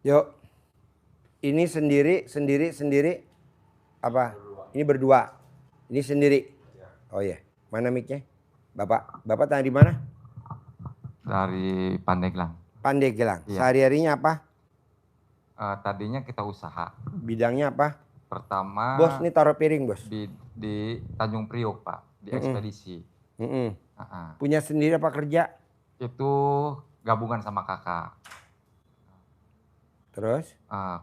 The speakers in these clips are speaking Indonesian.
Yuk. Ini sendiri. Apa? Ini berdua. Ini sendiri. Oh iya. Mana mic-nya? Bapak tanya di mana? Dari Pandeglang. Pandeglang. Iya. Sehari-harinya apa? Tadinya kita usaha. Bidangnya apa? Pertama. Bos, ini taruh piring, Bos. Di Tanjung Priok, Pak. Di ekspedisi. Punya sendiri apa kerja? Itu gabungan sama kakak. Terus?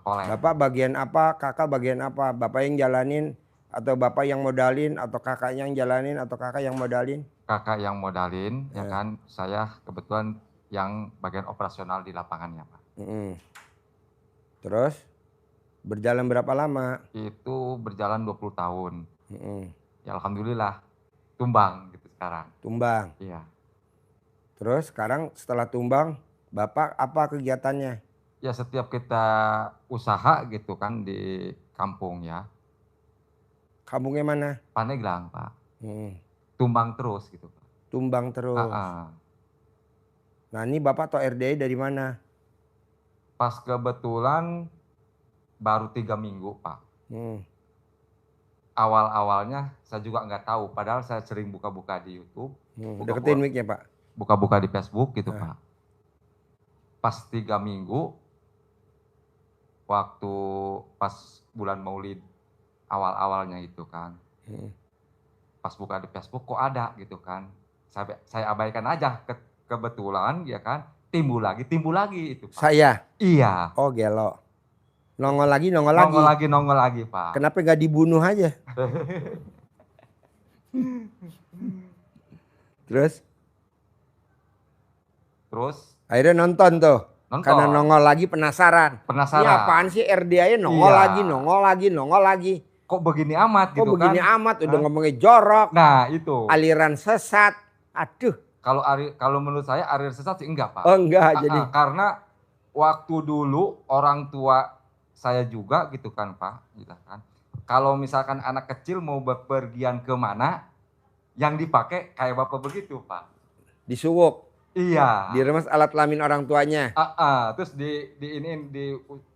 Kolek. Bapak bagian apa? Kakak bagian apa? Bapak yang jalanin? Atau bapak yang modalin? Atau kakak yang jalanin? Atau kakak yang modalin? Kakak yang modalin, ya kan. Saya kebetulan yang bagian operasional di lapangannya, Pak. Terus? Berjalan berapa lama? Itu berjalan 20 tahun. Ya alhamdulillah. Tumbang gitu sekarang. Tumbang? Iya. Terus sekarang setelah tumbang, Bapak apa kegiatannya? Ya setiap kita usaha gitu kan di kampung ya. Kampungnya mana? Pandeglang, Pak. Tumbang terus gitu. Tumbang terus. Nah ini Bapak atau RDI dari mana? Pas kebetulan baru 3 minggu, Pak. Awal-awalnya saya juga nggak tahu, padahal saya sering buka-buka di YouTube. Deketin mic-nya, Pak. Buka-buka di Facebook gitu, Pak. Pas 3 minggu, waktu pas bulan Maulid awal-awalnya itu kan. Pas buka di Facebook kok ada gitu kan. Saya abaikan aja, kebetulan ya kan. Timbul lagi itu, Pak. Saya? Iya. Oh gelo. Nongol lagi. Nongol lagi, Pak. Kenapa nggak dibunuh aja? Terus? Akhirnya nonton tuh. Karena nongol lagi penasaran. Ini apaan sih RDI nongol lagi. Kok begini amat gitu kan? Kok begini amat, udah ngomongnya jorok. Nah itu. Aliran sesat. Aduh. Kalau menurut saya aliran sesat sih enggak, Pak. Oh enggak, jadi. Karena waktu dulu orang tua saya juga gitu kan, Pak. Gitu kan. Kalau misalkan anak kecil mau bepergian kemana, yang dipakai kayak bapak begitu, Pak. Disuwuk. Iya. Diremes alat kelamin orang tuanya. Terus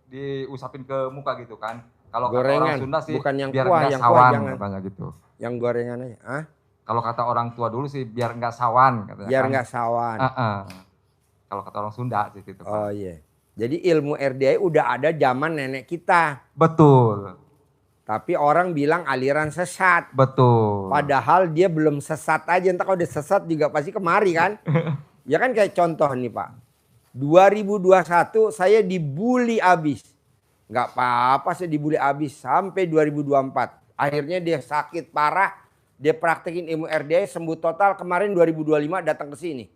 diusapin ke muka gitu kan. Kalau kata gorengan, orang Sunda sih bukan yang biar kuah, nggak yang sawan jangan. katanya gitu. Yang gorengan aja. Kalau kata orang tua dulu sih biar nggak sawan katanya. Biar nggak sawan. Kalau kata orang Sunda sih gitu, Pak. Oh iya. Jadi ilmu RDI udah ada zaman nenek kita. Betul. Tapi orang bilang aliran sesat. Betul. Padahal dia belum sesat aja. Entah kalau udah sesat juga pasti kemari kan. Ya kan kayak contoh nih, Pak. 2021 saya dibully abis. Nggak apa-apa saya dibully abis sampai 2024. Akhirnya dia sakit parah. Dia praktekin ilmu RDI sembuh total. Kemarin 2025 datang ke sini.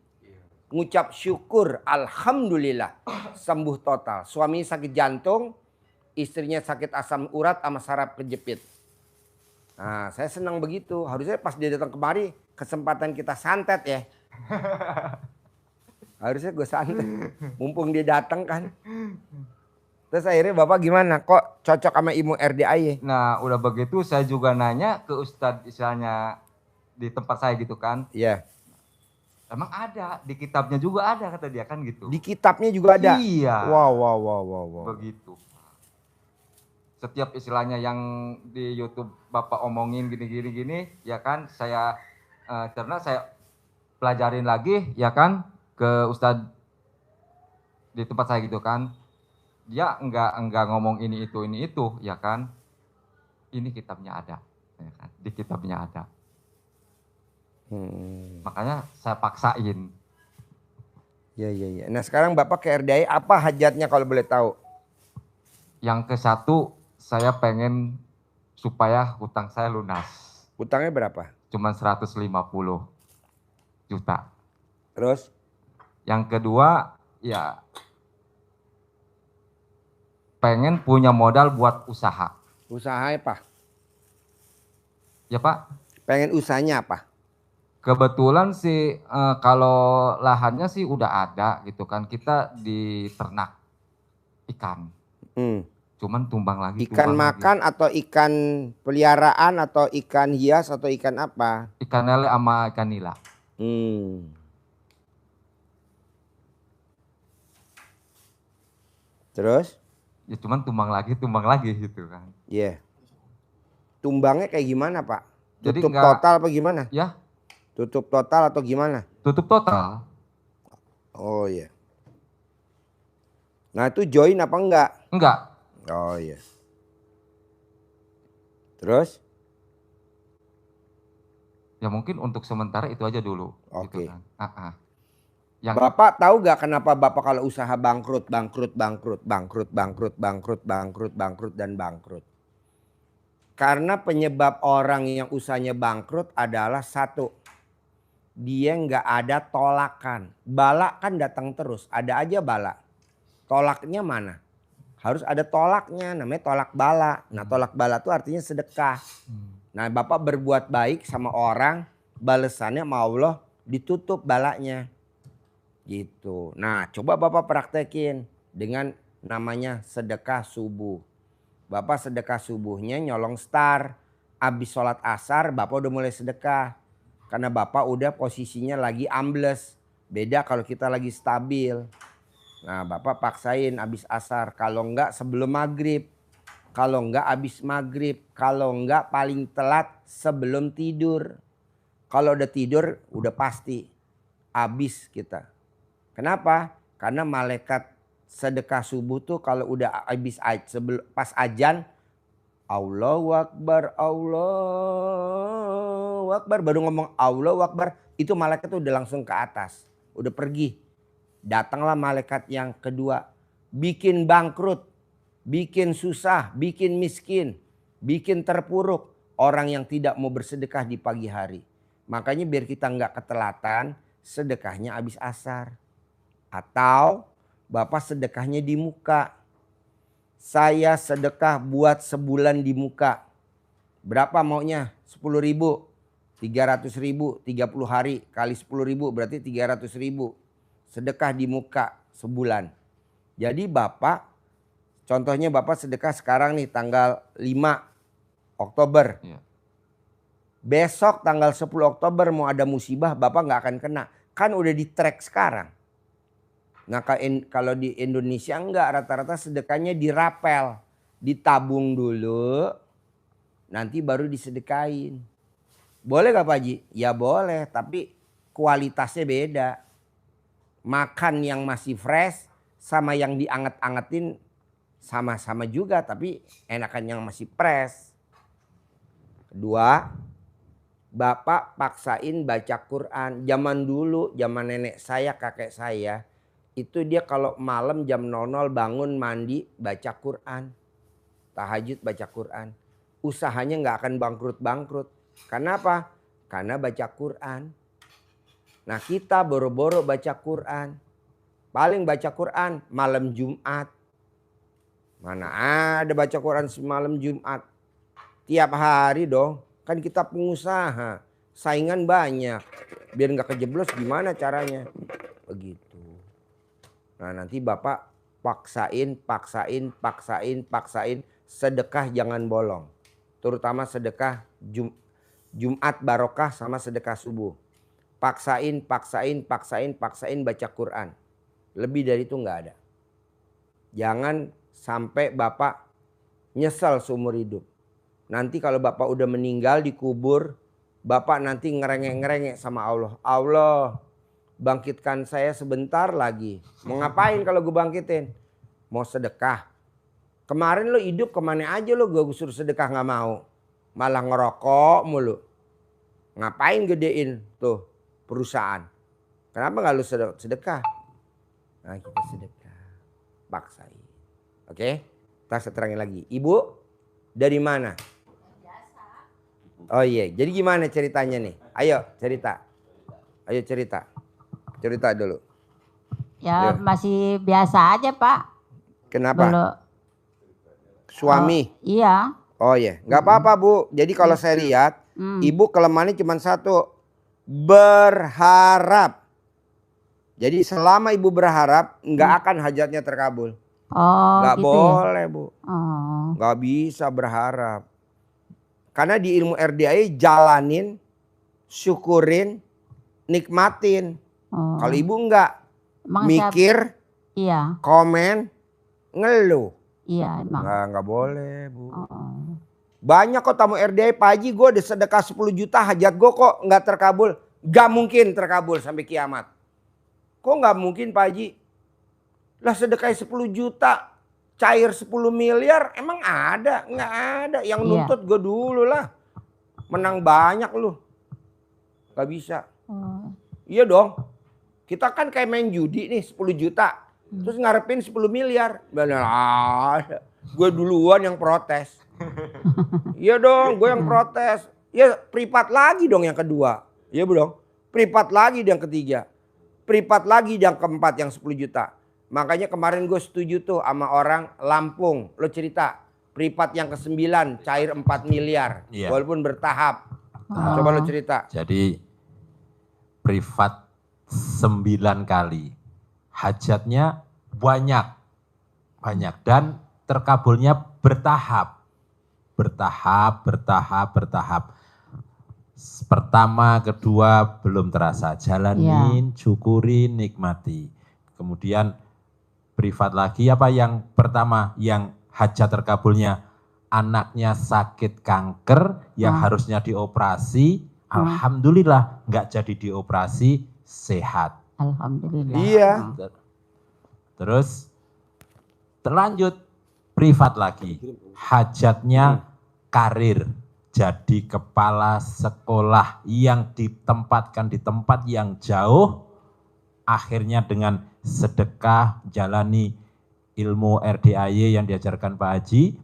Ngucap syukur, alhamdulillah sembuh total. Suaminya sakit jantung, istrinya sakit asam urat sama saraf kejepit. Nah, saya senang begitu. Harusnya pas dia datang kemari, kesempatan kita santet ya. Harusnya gue santet, mumpung dia datang kan. Terus akhirnya Bapak gimana? Kok cocok sama ilmu RDI? Nah, udah begitu saya juga nanya ke Ustadz istilahnya di tempat saya gitu kan. Iya. Emang ada, di kitabnya juga ada kata dia kan gitu. Di kitabnya juga ada? Iya. Wow. Begitu. Setiap istilahnya yang di YouTube Bapak omongin gini, ya kan, saya cerna, saya pelajarin lagi, ya kan, ke Ustadz di tempat saya gitu kan. Dia enggak ngomong ini itu, ya kan. Ini kitabnya ada, ya kan? Di kitabnya ada. Makanya saya paksain. Iya. Nah sekarang Bapak ke RDI apa hajatnya kalau boleh tahu? Yang ke satu, saya pengen supaya hutang saya lunas. Hutangnya berapa? Cuman 150 juta. Terus? Yang kedua, ya pengen punya modal buat usaha. Usaha apa? Ya Pak? Pengen usahanya apa? Kebetulan sih kalau lahannya sih udah ada gitu kan. Kita di ternak ikan. Cuman tumbang lagi. Ikan makan lagi. Atau ikan peliharaan atau ikan hias atau ikan apa? Ikan lele sama ikan nila. Terus? Ya cuman tumbang lagi gitu kan. Iya. Tumbangnya kayak gimana Pak? Jadi Tutup nggak, total apa gimana? ya Tutup total atau gimana? tutup total. Oh iya. Nah itu join apa enggak? Enggak. Oh iya. Terus? Ya mungkin untuk sementara itu aja dulu. Gitu Oke. kan. Yang Bapak tahu gak kenapa Bapak kalau usaha bangkrut, bangkrut, bangkrut, bangkrut, bangkrut, bangkrut, bangkrut, bangkrut, dan bangkrut? Karena penyebab orang yang usahanya bangkrut adalah satu, dia nggak ada tolakan. Bala kan datang terus, ada aja bala. Tolaknya mana? Harus ada tolaknya, namanya tolak bala. Nah tolak bala itu artinya sedekah. Nah Bapak berbuat baik sama orang, balesannya sama Allah ditutup balanya. Gitu. Nah coba Bapak praktekin dengan namanya sedekah subuh. Bapak sedekah subuhnya nyolong star. Habis sholat asar Bapak udah mulai sedekah. Karena Bapak udah posisinya lagi ambles. Beda kalau kita lagi stabil. Nah Bapak paksain habis asar. Kalau enggak sebelum maghrib. Kalau enggak habis maghrib. Kalau enggak paling telat sebelum tidur. Kalau udah tidur udah pasti habis kita. Kenapa? Karena malaikat sedekah subuh tuh kalau udah habis pas ajan, Allahu Akbar, Allahu Akbar, baru ngomong Allahu Akbar, itu malaikat tuh udah langsung ke atas, udah pergi. Datanglah malaikat yang kedua, bikin bangkrut, bikin susah, bikin miskin, bikin terpuruk orang yang tidak mau bersedekah di pagi hari. Makanya biar kita nggak ketelatan, sedekahnya habis asar. Atau Bapak sedekahnya di muka. Saya sedekah buat sebulan di muka. Berapa maunya? 10.000, 300.000, 30 hari kali 10.000 berarti 300.000. Sedekah di muka sebulan. Jadi Bapak, contohnya Bapak sedekah sekarang nih tanggal 5 Oktober. ya. Besok tanggal 10 Oktober mau ada musibah Bapak nggak akan kena. Kan udah di track sekarang. Nah kalau di Indonesia enggak, rata-rata sedekahnya dirapel. Ditabung dulu, nanti baru disedekain. Boleh gak Pak Haji? Ya boleh, tapi kualitasnya beda. Makan yang masih fresh sama yang dianget-angetin sama-sama juga, tapi enakan yang masih fresh. Kedua, Bapak paksain baca Quran. Zaman dulu, zaman nenek saya, kakek saya, itu dia kalau malam jam 00 bangun mandi baca Quran. Tahajud baca Quran. Usahanya nggak akan bangkrut-bangkrut. Kenapa? Karena baca Quran. Nah kita boro-boro baca Quran. Paling baca Quran malam Jumat. Mana ada baca Quran semalam Jumat. Tiap hari dong. Kan kita pengusaha. Saingan banyak. Biar nggak kejeblos gimana caranya. Begitu. Nah nanti Bapak paksain. Sedekah jangan bolong. Terutama sedekah Jumat barokah sama sedekah subuh. Paksain baca Quran. Lebih dari itu nggak ada. Jangan sampai Bapak nyesal seumur hidup. Nanti kalau Bapak udah meninggal dikubur, Bapak nanti ngerengek-ngerengek sama Allah. Allah, bangkitkan saya sebentar lagi. Mau ngapain kalau gue bangkitin? Mau sedekah. Kemarin lo hidup kemana aja lo gue suruh sedekah gak mau. Malah ngerokok mulu. Ngapain gedein tuh perusahaan? Kenapa gak lo sedekah? Nah kita sedekah. Paksain. Oke? Kita seterangin lagi. Ibu dari mana? Oh iya. Jadi gimana ceritanya nih? Ayo cerita. Ayo cerita. Cerita dulu. Ya Yo. masih biasa aja Pak. Kenapa? Belum. Suami? Iya. Oh iya. Gak apa-apa Bu. Jadi kalau saya lihat. Ibu kelemahannya cuma satu. Berharap. Jadi selama ibu berharap. Gak akan hajatnya terkabul. Oh Gak gitu boleh ya? Bu. Oh. Gak bisa berharap. Karena di ilmu RDA jalanin. Syukurin. Nikmatin. Oh. Kalau ibu enggak. Emang Mikir. iya. Komen. Ngeluh. Iya emang. Nggak boleh Bu. Oh. Banyak kok tamu RDI, Pak Haji gue udah sedekah 10 juta hajat gue kok nggak terkabul. Gak mungkin terkabul sampai kiamat. Kok nggak mungkin Pak Haji? Lah sedekah 10 juta, cair 10 miliar, emang ada? Nggak ada. Yang nuntut gue dulu lah. Menang banyak lu. Gak bisa. Oh. Iya dong. Kita kan kayak main judi nih 10 juta. Terus ngarepin 10 miliar. Benar. Gue duluan yang protes. Iya dong, gue yang protes. Ya privat lagi dong yang kedua. Iya dong. Privat lagi yang ketiga. Privat lagi yang keempat yang 10 juta. Makanya kemarin gue setuju tuh sama orang Lampung. Lo cerita. Privat yang ke-9 cair 4 miliar. Iya. Walaupun bertahap. Coba lo cerita. Jadi privat 9 kali. Hajatnya banyak. Dan terkabulnya bertahap. Bertahap. Pertama, kedua belum terasa. Jalanin, syukurin, nikmati. Kemudian privat lagi apa yang pertama yang hajat terkabulnya anaknya sakit kanker yang harusnya dioperasi. Alhamdulillah nggak jadi dioperasi, sehat. Alhamdulillah. Iya. Terus terlanjut privat lagi. Hajatnya karir. Jadi kepala sekolah yang ditempatkan di tempat yang jauh. Akhirnya dengan sedekah jalani ilmu RDAY yang diajarkan Pak Haji.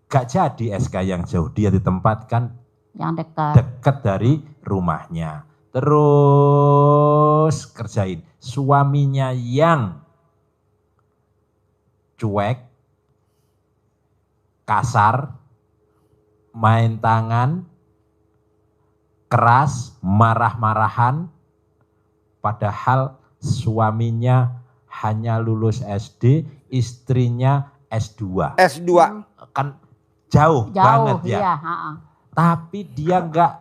Gak jadi SK yang jauh. Dia ditempatkan Yang dekat. dekat dari rumahnya. Terus kerjain. Suaminya yang cuek, kasar, main tangan, keras, marah-marahan, padahal suaminya hanya lulus SD, istrinya S2. S2. Kan jauh banget ya. Iya. Tapi dia enggak,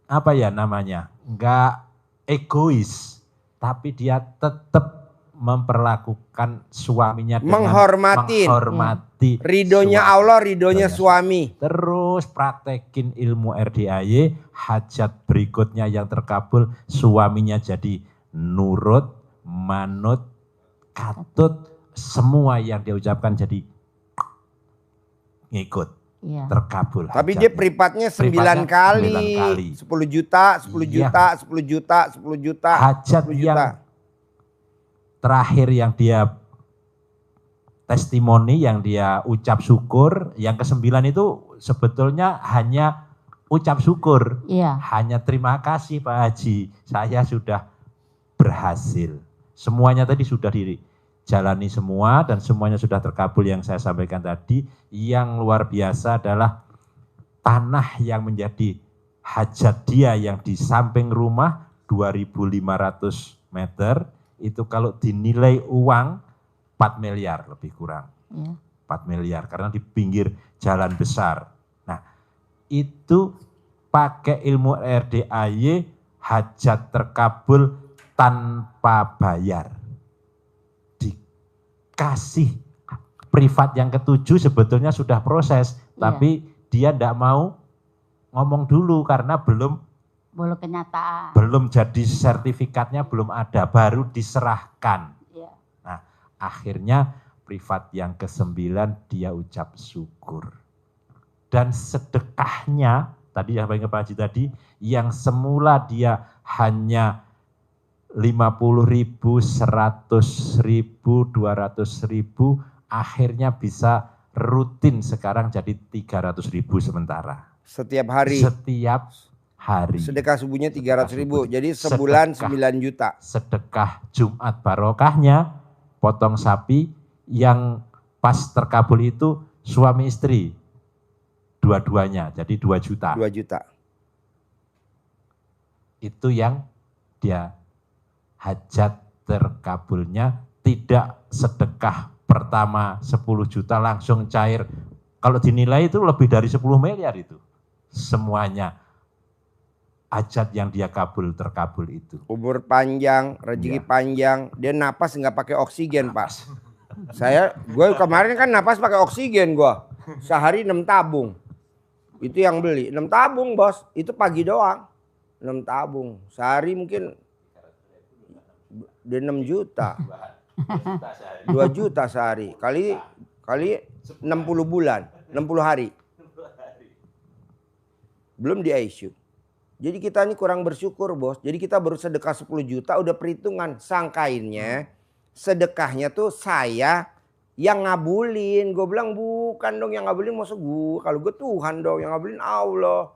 apa ya namanya, enggak egois. Tapi dia tetap memperlakukan suaminya dengan menghormati. Ridhonya suami. Allah, ridhonya suami. Terus praktekin ilmu RDAY, hajat berikutnya yang terkabul, suaminya jadi nurut, manut, katut, semua yang dia ucapkan jadi ngikut, Iya. terkabul. Tapi hajatnya. dia privatnya 9 kali. 9 kali. 10 juta, 10 Iya. juta, 10 juta, 10 juta. Hajat 10 yang juta. terakhir yang dia testimoni, yang dia ucap syukur, yang ke-9 itu sebetulnya hanya ucap syukur. Iya. Hanya terima kasih Pak Haji, saya sudah berhasil. Semuanya tadi sudah dijalani semua dan semuanya sudah terkabul yang saya sampaikan tadi. Yang luar biasa adalah tanah yang menjadi hajat dia yang di samping rumah 2.500 meter. Itu kalau dinilai uang 4 miliar lebih kurang. Iya. 4 miliar karena di pinggir jalan besar. Nah, itu pakai ilmu RDAY, hajat terkabul tanpa bayar. Dikasih privat yang ke-7 sebetulnya sudah proses, tapi dia tidak mau ngomong dulu karena belum Kenyataan. jadi sertifikatnya, belum ada, baru diserahkan. Iya. Nah, akhirnya privat yang ke-9 dia ucap syukur. Dan sedekahnya, tadi yang Pak Haji tadi, yang semula dia hanya 50.000, 100.000, 200.000, akhirnya bisa rutin sekarang jadi 300.000 sementara. Setiap hari. Setiap hari. Sedekah subuhnya 300.000. Jadi sebulan 9 juta. Sedekah Jumat barokahnya, potong sapi yang pas terkabul itu suami istri. Dua-duanya, jadi 2 juta. 2 juta. Itu yang dia hajat terkabulnya, tidak sedekah pertama 10 juta langsung cair. Kalau dinilai itu lebih dari 10 miliar itu. Semuanya hajat yang dia terkabul itu. Umur panjang, rezeki Iya. panjang. Dia napas nggak pakai oksigen, Pak. Gue kemarin kan napas pakai oksigen gue. Sehari 6 tabung. Itu yang beli. 6 tabung bos. Itu pagi doang. 6 tabung. Sehari mungkin udah 6 juta. 2 juta sehari. Kali 60 bulan. 60 hari. Belum di ICU. Jadi kita ini kurang bersyukur bos. Jadi kita baru sedekah 10 juta udah perhitungan. Sangkainnya sedekahnya tuh saya yang ngabulin. Gue bilang bukan dong yang ngabulin maksud gue. Kalau gue Tuhan dong yang ngabulin Allah.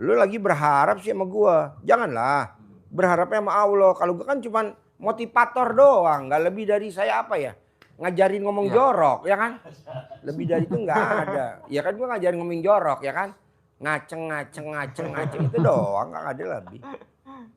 Lu lagi berharap sih sama gue. Janganlah berharapnya sama Allah. Kalau gue kan cuman motivator doang. Gak lebih dari saya apa ya. Ngajarin ngomong jorok ya kan. Lebih dari itu gak ada. Ya kan gue ngajarin ngomong jorok ya kan. Ngaceng itu doang, nggak ada lebih.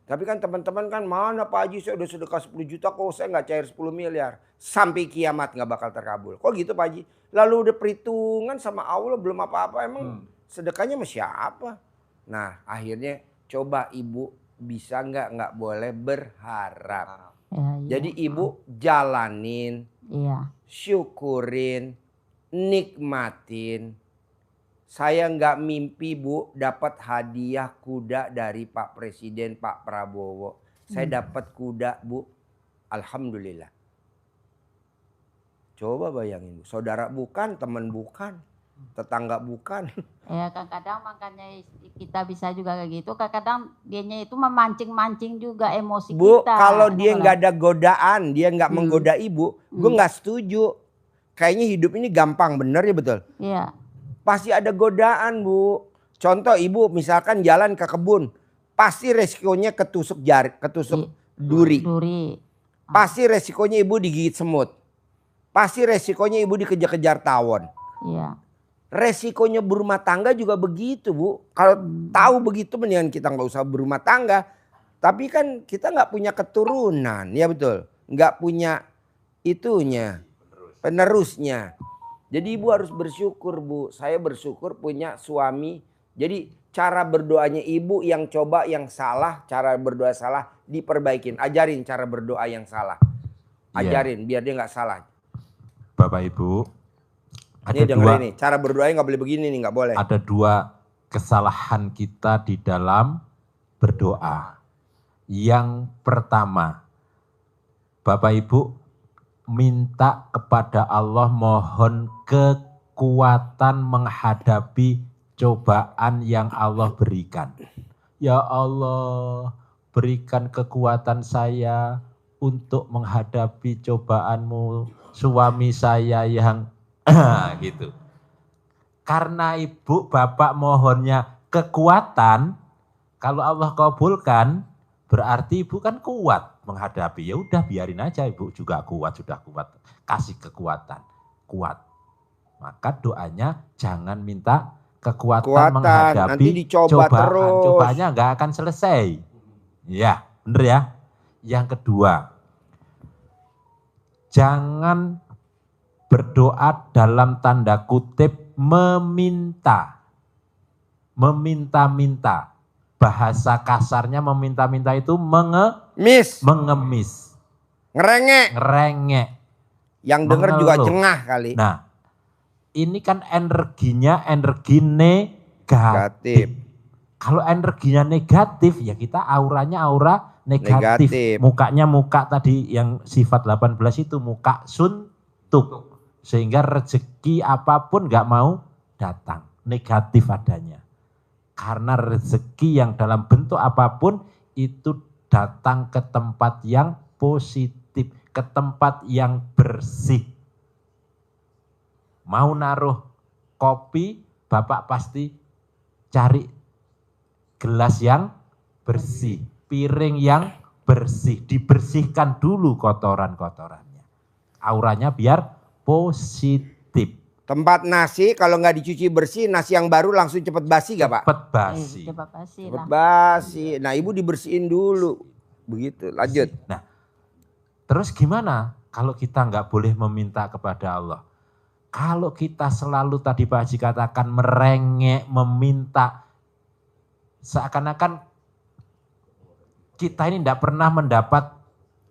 Tapi kan teman-teman kan mana Pak Haji saya udah sedekah 10 juta kok saya nggak cair 10 miliar. Sampai kiamat nggak bakal terkabul. Kok gitu Pak Haji? Lalu udah perhitungan sama Allah belum apa-apa emang sedekahnya sama siapa? Nah akhirnya coba ibu bisa nggak boleh berharap. Ya, Jadi ibu jalanin, Iya. syukurin, nikmatin. Saya nggak mimpi Bu dapat hadiah kuda dari Pak Presiden Pak Prabowo. Saya dapat kuda Bu. Alhamdulillah. Coba bayangin Bu. Saudara bukan, teman bukan, tetangga bukan. Ya kadang-kadang makanya kita bisa juga kayak gitu. Kadang-kadang dianya itu memancing-mancing juga emosi Bu, kita. kalau dia nggak ada godaan, dia nggak menggoda ibu, gue nggak setuju. Kayaknya hidup ini gampang, bener ya betul? Iya. Pasti ada godaan Bu. Contoh ibu misalkan jalan ke kebun. Pasti resikonya ketusuk duri. Pasti resikonya ibu digigit semut. Pasti resikonya ibu dikejar-kejar tawon. Iya. Resikonya berumah tangga juga begitu Bu. Kalau tahu begitu mendingan kita nggak usah berumah tangga. Tapi kan kita nggak punya keturunan. Ya betul. Nggak punya itunya. Penerusnya. Jadi ibu harus bersyukur Bu. Saya bersyukur punya suami. Jadi cara berdoanya ibu yang coba yang salah. Cara berdoa salah diperbaikin. Ajarin cara berdoa yang salah. Ajarin biar dia nggak salah. Bapak Ibu. Ini dengerin nih. Cara berdoanya nggak boleh begini nih. Nggak boleh. Ada 2 kesalahan kita di dalam berdoa. Yang pertama. Bapak Ibu. Minta kepada Allah mohon kekuatan menghadapi cobaan yang Allah berikan. Ya Allah, berikan kekuatan saya untuk menghadapi cobaanmu, suami saya yang gitu. Karena ibu bapak mohonnya kekuatan, kalau Allah kabulkan, berarti ibu kan kuat menghadapi. Ya udah biarin aja ibu juga kuat, sudah kuat. Kasih kekuatan, kuat. Maka doanya jangan minta kekuatan menghadapi nanti dicoba cobaan. terus. Cobaannya nggak akan selesai. Ya, bener ya. Yang kedua, jangan berdoa dalam tanda kutip meminta. Meminta-minta. Bahasa kasarnya meminta-minta itu mengemis. Ngerengek. Yang denger juga jengah kali. Nah, ini kan energinya energi negatif. Kalau energinya negatif ya kita auranya aura negatif. Mukanya muka tadi yang sifat 18 itu muka suntuk. Sehingga rezeki apapun gak mau datang. Negatif adanya. Karena rezeki yang dalam bentuk apapun itu datang ke tempat yang positif, ke tempat yang bersih. Mau naruh kopi, Bapak pasti cari gelas yang bersih, piring yang bersih, dibersihkan dulu kotoran-kotorannya. Auranya biar positif. Tempat nasi kalau nggak dicuci bersih, nasi yang baru langsung cepet basi gak Pak? Cepet basi. Cepet basi. Nah ibu dibersihin dulu. Begitu, lanjut. Nah, terus gimana kalau kita nggak boleh meminta kepada Allah? Kalau kita selalu tadi Pak Haji katakan merengek, meminta, seakan-akan kita ini tidak pernah mendapat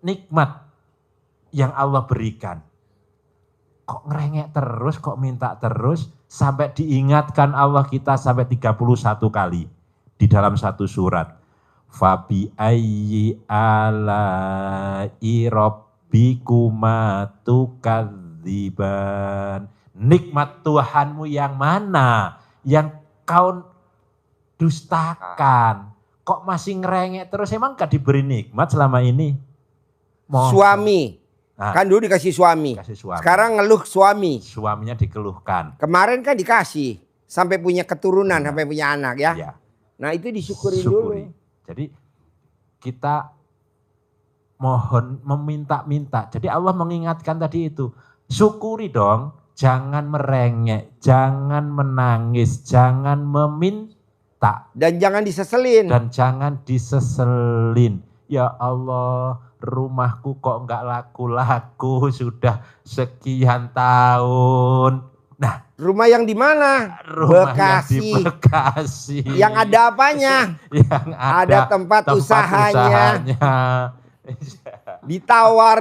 nikmat yang Allah berikan. kok ngerengek terus, kok minta terus, sampai diingatkan Allah kita sampai 31 kali di dalam satu surat. Fabi ayyi ala'i rabbikuma tukadziban. Nikmat Tuhanmu yang mana? Yang kau dustakan. Kok masih ngerengek terus? Emang gak diberi nikmat selama ini? Suami. Nah, Kan dulu dikasih suami. kasih suami. Sekarang ngeluh suami. Suaminya dikeluhkan. Kemarin kan dikasih. Sampai punya keturunan, sampai punya anak ya. Ya. Nah itu disyukurin Syukuri. dulu. Jadi kita mohon meminta-minta. Jadi Allah mengingatkan tadi itu. Syukuri dong. Jangan merengek. Jangan menangis. Jangan meminta. Dan jangan diseselin. Dan jangan diseselin. Ya Allah, rumahku kok enggak laku-laku sudah sekian tahun. Nah, Rumah yang di mana? rumah Bekasi. yang di Bekasi. Yang ada apanya? Yang Ada tempat usahanya. Ditawar.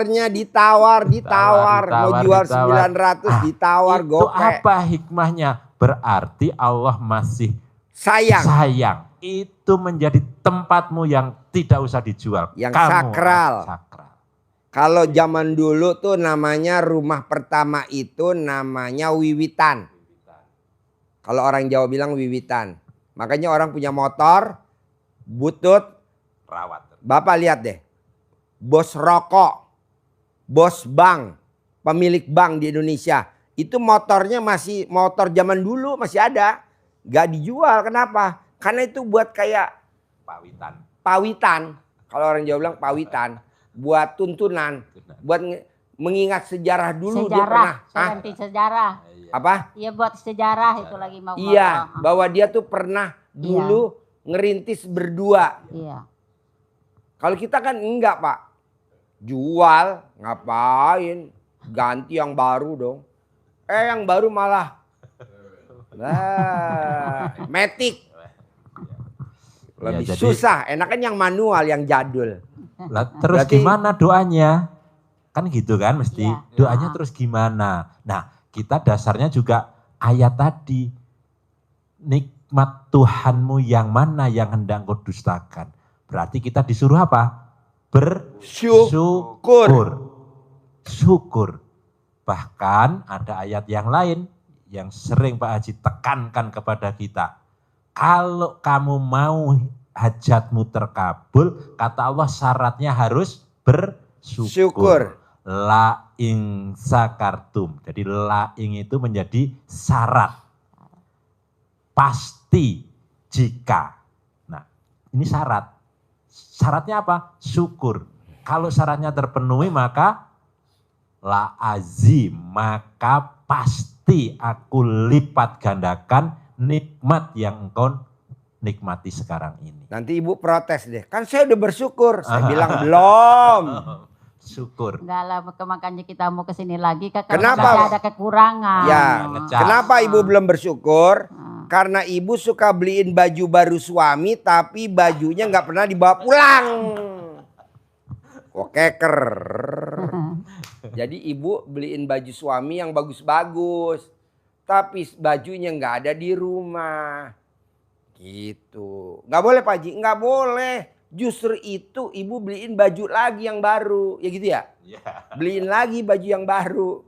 Ditawar, Mau jual ditawar. 900 ditawar Itu gope. apa hikmahnya? Berarti Allah masih Sayang. sayang. Itu menjadi tempatmu yang tidak usah dijual. Yang Kamu sakral. sakral. Kalau zaman dulu tuh namanya rumah pertama itu namanya wiwitan. Kalau orang Jawa bilang wiwitan. Makanya orang punya motor, butut. Rawat. Bapak lihat deh. Bos rokok, bos bank, pemilik bank di Indonesia. Itu motornya masih motor zaman dulu masih ada. Gak dijual, kenapa? Karena itu buat kayak Pawitan. pawitan. Kalau orang Jawa bilang pawitan. Buat tuntunan. Buat mengingat sejarah dulu dia pernah. Sejarah, saya ganti sejarah. Apa? Iya buat sejarah itu lagi mau Iya, ngomong. bahwa dia tuh pernah dulu ngerintis berdua. Iya. Kalau kita kan enggak, Pak. Jual, ngapain? Ganti yang baru dong. Yang baru malah Matic. Lebih Ya, jadi- susah, enakan yang manual, yang jadul. Lah, terus Berarti- gimana doanya? Kan gitu kan mesti. Iya. Doanya Ya. terus gimana? Nah, kita dasarnya juga ayat tadi. Nikmat Tuhanmu yang mana yang hendak kau dustakan. Berarti kita disuruh apa? Bersyukur. Syukur. Bahkan ada ayat yang lain yang sering Pak Haji tekankan kepada kita. Kalau kamu mau hajatmu terkabul, kata Allah syaratnya harus bersyukur. Syukur. La'ing sakartum. Jadi la'ing itu menjadi syarat. Pasti jika. Nah, ini syarat. Syaratnya apa? Syukur. Kalau syaratnya terpenuhi maka la'azim. Maka pasti aku lipat gandakan nikmat yang engkau nikmati sekarang ini. Nanti ibu protes deh. Kan saya udah bersyukur. Saya bilang belum. Syukur. Enggak lah, makanya kita mau kesini lagi. Kenapa? Karena ada kekurangan. Ya, ngecas. kenapa ibu belum bersyukur? Hmm. Karena ibu suka beliin baju baru suami, tapi bajunya nggak pernah dibawa pulang. Keker. Jadi ibu beliin baju suami yang bagus-bagus, tapi bajunya nggak ada di rumah. Gitu. Nggak boleh Pak Haji, nggak boleh. Justru itu ibu beliin baju lagi yang baru, ya gitu ya. Beliin lagi baju yang baru.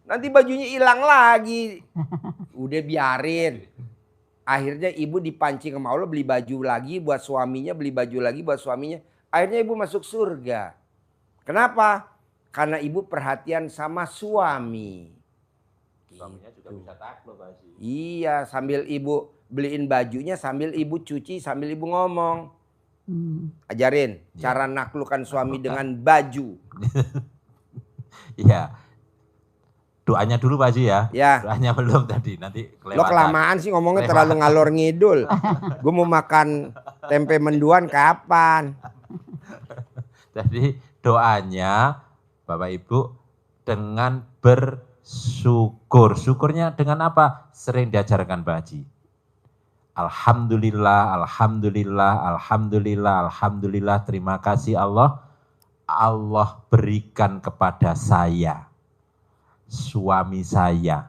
Nanti bajunya hilang lagi. Udah biarin. Akhirnya ibu dipancing sama Allah beli baju lagi buat suaminya, beli baju lagi buat suaminya. Akhirnya ibu masuk surga. Kenapa? Karena ibu perhatian sama suami. Suaminya juga bisa takluk, Pak Haji. Iya, sambil ibu beliin bajunya, sambil ibu cuci, sambil ibu ngomong. Ajarin cara naklukkan suami dengan baju. Iya. Doanya dulu Pak Haji ya. Ya. Doanya belum tadi, nanti kelewatan. Lo kelamaan sih ngomongnya Kelewatan. terlalu ngalor ngidul. Gue mau makan tempe menduan kapan? Jadi doanya Bapak Ibu dengan bersyukur. Syukurnya dengan apa? Sering diajarkan Pak Haji. Alhamdulillah, alhamdulillah, alhamdulillah, alhamdulillah. Terima kasih Allah. Allah berikan kepada saya. suami saya,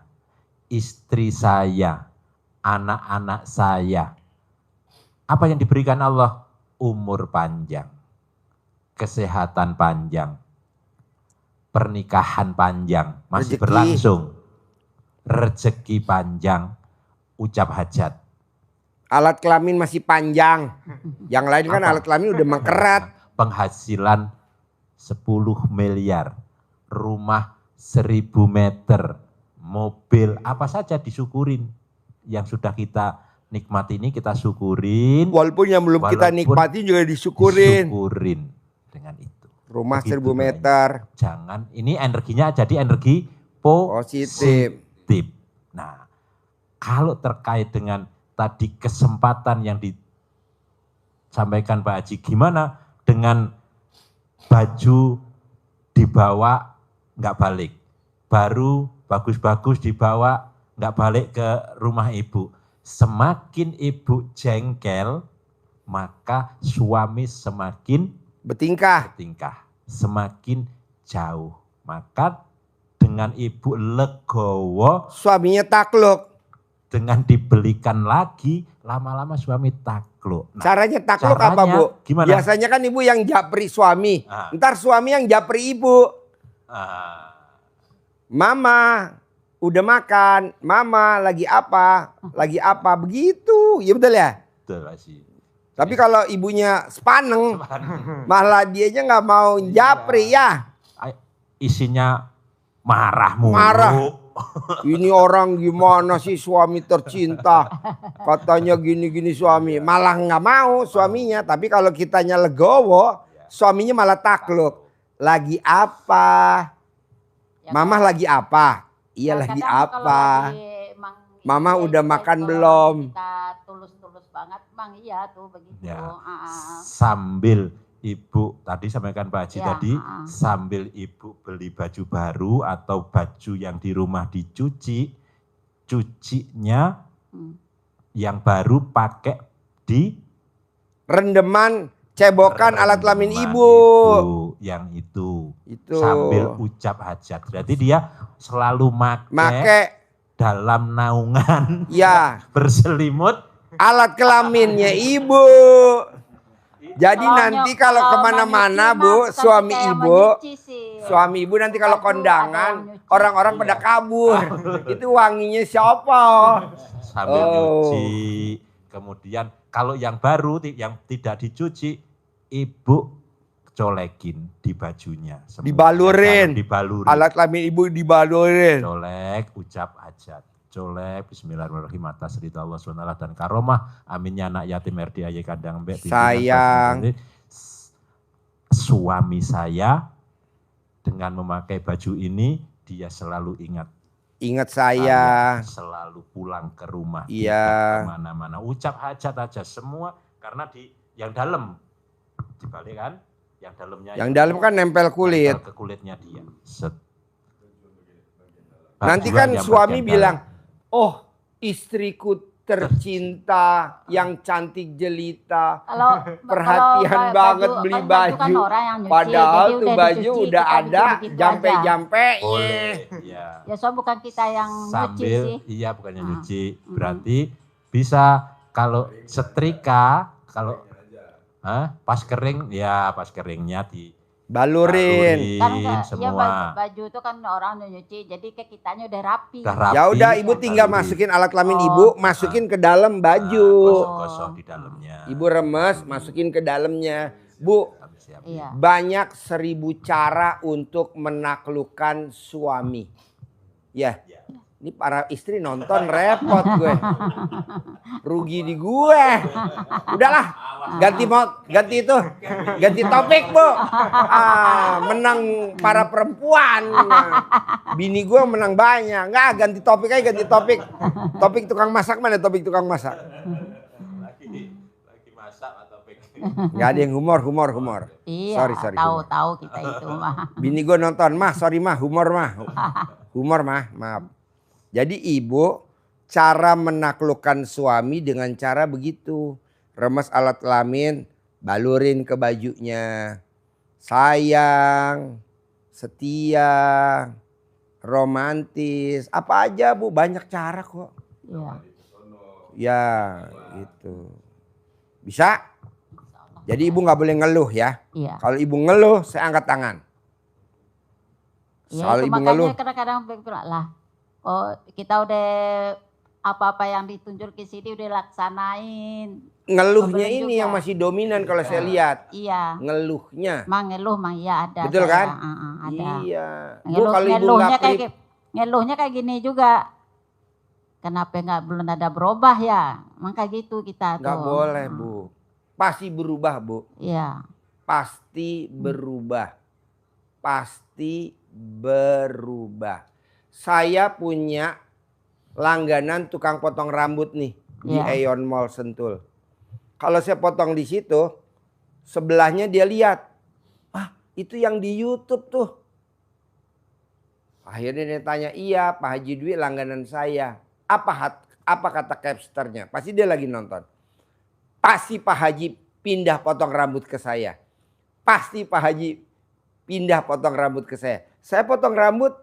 istri saya, anak-anak saya. Apa yang diberikan Allah? Umur panjang, kesehatan panjang, pernikahan panjang, masih Rezeki. berlangsung, rezeki panjang, ucap hajat. Alat kelamin masih panjang. Yang lain kan Apa? alat kelamin udah mengkerat. Penghasilan 10 miliar, rumah 1000 meter, mobil, apa saja disyukurin. Yang sudah kita nikmati ini kita syukurin. Walaupun yang belum kita Walaupun nikmati juga disyukurin. Disyukurin dengan itu. Rumah Begitu 1000 doanya. meter. Jangan, ini energinya jadi energi Positif. positif. Nah, kalau terkait dengan tadi kesempatan yang disampaikan Pak Haji, gimana dengan baju dibawa nggak balik, baru bagus-bagus dibawa nggak balik ke rumah ibu. Semakin ibu jengkel, maka suami semakin Bertingkah. bertingkah, semakin jauh. Maka dengan ibu legowo, Suaminya takluk. dengan dibelikan lagi, lama-lama suami takluk. Nah, Caranya takluk apa, caranya Bu? gimana? Biasanya kan ibu yang japri suami. Ah. Ntar suami yang japri ibu. Mama, udah makan. Mama, lagi apa? Lagi apa? Begitu. Ya betul ya? betul Pak Haji. Tapi kalau ibunya sepaneng, malah dianya nggak mau japri ya. Isinya marah mulu. Marah. Ini orang gimana sih suami tercinta. Katanya gini-gini suami. Malah nggak mau suaminya. Tapi kalau kitanya legowo, suaminya malah takluk. Lagi apa? Ya, Mama lagi apa? Iya ya, lagi kadang kalau apa? lagi emang Mama iya, udah kita makan itu belum? Kita tulus-tulus banget, Bang. Iya tuh begitu. Ya. Ah. Sambil ibu tadi sampaikan Pak Haji Ya, tadi, sambil ibu beli baju baru atau baju yang di rumah dicuci, cucinya yang baru pakai di Rendeman cebokan alat kelamin rendeman ibu. Yang itu. Itu. Sambil ucap hajat. Berarti dia selalu Make dalam naungan ya berselimut. alat kelaminnya ibu. Jadi nanti kalau kemana-mana Bu, suami ibu nanti kalau kondangan orang-orang pada kabur. Itu wanginya siapa? Sambil nyuci. Kemudian kalau yang baru yang tidak dicuci, ibu colekin di bajunya. Semua. Dibalurin. Dibalurin. Alat kelamin ibu dibalurin. Colek, ucap hajat. Colek, bismillahirrahmanirrahim, atas ridha Allah SWT dan karomah. Aminnya anak yatim RDAY Kandang Mbek. Sayang. Suami saya dengan memakai baju ini, dia selalu ingat. Ingat saya. Selalu pulang ke rumah. Iya. Tidak kemana-mana. Ucap hajat aja semua. Karena di yang dalam. Dibalik kan? Yang dalamnya. Yang dalam kan nempel kulit. Nempel ke kulitnya dia. Set. Nanti Bajuan kan yang suami bagian bilang, dalam. oh istriku tercinta, yang cantik jelita. Kalau Perhatian banget beli kan baju. orang yang nyuci, Padahal jadi tuh udah baju dicuci, udah kita ada begitu-begitu aja. jampe-jampenya. Boleh, ya. Ya so bukan kita yang nyuci Sambil, sih. iya bukannya nyuci. Berarti bisa kalau setrika, kalau pas kering, ya pas keringnya Balurin. Kan balurin ya semua. baju itu kan orang udah nyuci, jadi ke kitanya udah rapi. Udah rapi, Ya udah ibu tinggal balurin. masukin alat kelamin Oh. ibu, masukin ke dalam baju. Gosok-gosok di dalamnya. Ibu remes, masukin ke dalamnya. Bu, Siap. Iya. banyak 1000 cara untuk menaklukkan suami. Ya, ini para istri nonton repot gue. Rugi di gue. Udahlah, ganti topik Bu. Menang para perempuan. Bini gue menang banyak. Enggak, ganti topik aja, ganti topik. Topik tukang masak mana topik tukang masak? Lagi masak atau Enggak ada yang humor. Iya, Sorry. tahu kita itu mah. Bini gue nonton, mah sorry mah, humor mah, maaf. Jadi ibu cara menaklukkan suami dengan cara begitu. Remes alat kelamin, balurin ke bajunya. Sayang, setia, romantis, apa aja Bu, banyak cara kok. Iya. Ya, itu. Bisa? Jadi Ibu nggak boleh ngeluh ya. Iya. Kalau Ibu ngeluh, saya angkat tangan. Ya Kalau itu Ibu ngeluh, makanya kadang-kadang bilang lah, oh kita udah apa-apa yang ditunjuk ke sini udah laksanain. ngeluhnya Belum ini juga. yang masih dominan kalau saya lihat. Iya. Ngeluhnya. Mang ngeluh mang iya ada. Betul saya. kan? Ada. Iya. Bu, Ngeluh, kalau Ibu ngeluhnya nggak kayak klip, ngeluhnya kayak gini juga. Kenapa nggak belum ada berubah ya? Maka gitu kita tuh. nggak boleh Bu. Pasti berubah Bu. Iya. Pasti berubah. Pasti berubah. Saya punya langganan tukang potong rambut nih di Iya. Aeon Mall Sentul. Kalau saya potong di situ, sebelahnya dia lihat, ah itu yang di YouTube tuh. Akhirnya dia tanya, iya Pak Haji Dwi langganan saya. Apa kata capsternya? Pasti dia lagi nonton. Pasti Pak Haji pindah potong rambut ke saya. Pasti Pak Haji pindah potong rambut ke saya. Saya potong rambut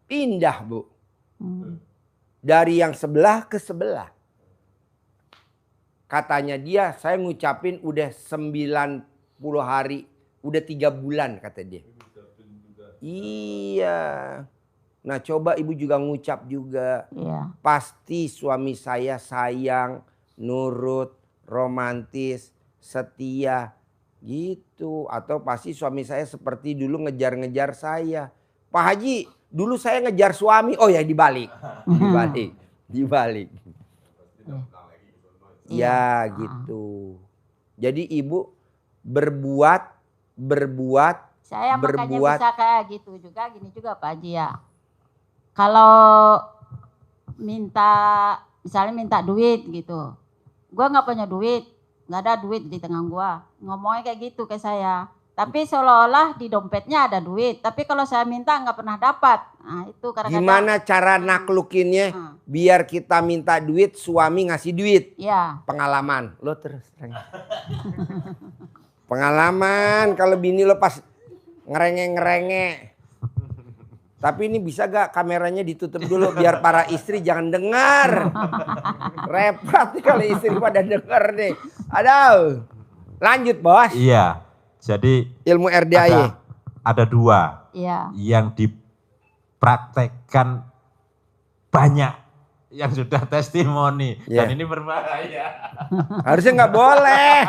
pindah Bu. Dari yang sebelah ke sebelah. Katanya dia, saya ngucapin udah 90 hari. Udah 3 bulan kata dia. Iya. Nah coba Ibu juga ngucap juga. Iya. Pasti suami saya sayang, nurut, romantis, setia. Gitu. Atau pasti suami saya seperti dulu ngejar-ngejar saya. Pak Haji, dulu saya ngejar suami. Oh ya dibalik. Dibalik. Ya gitu. Jadi Ibu berbuat. Saya makanya Berbuat. bisa kayak gitu juga, gini juga Pak Haji ya. Kalau misalnya minta duit gitu. Gua nggak punya duit, nggak ada duit di tengah gua. Ngomongnya kayak gitu ke saya. Tapi seolah-olah di dompetnya ada duit. Tapi kalau saya minta nggak pernah dapat. Nah itu kadang-kadang. Gimana cara naklukinnya biar kita minta duit, suami ngasih duit? Iya. Pengalaman. Lo terus terang. Pengalaman kalau bini lo pas ngerenge-ngerenge. Tapi ini bisa gak kameranya ditutup dulu biar para istri jangan dengar. Repot nih kalau istri pada denger nih. Aduh. Lanjut Bos. Iya. Jadi Ilmu RDAY. ada 2 Iya. yang dipraktekkan banyak yang sudah testimoni Iya. dan ini berbahaya. Harusnya nggak boleh.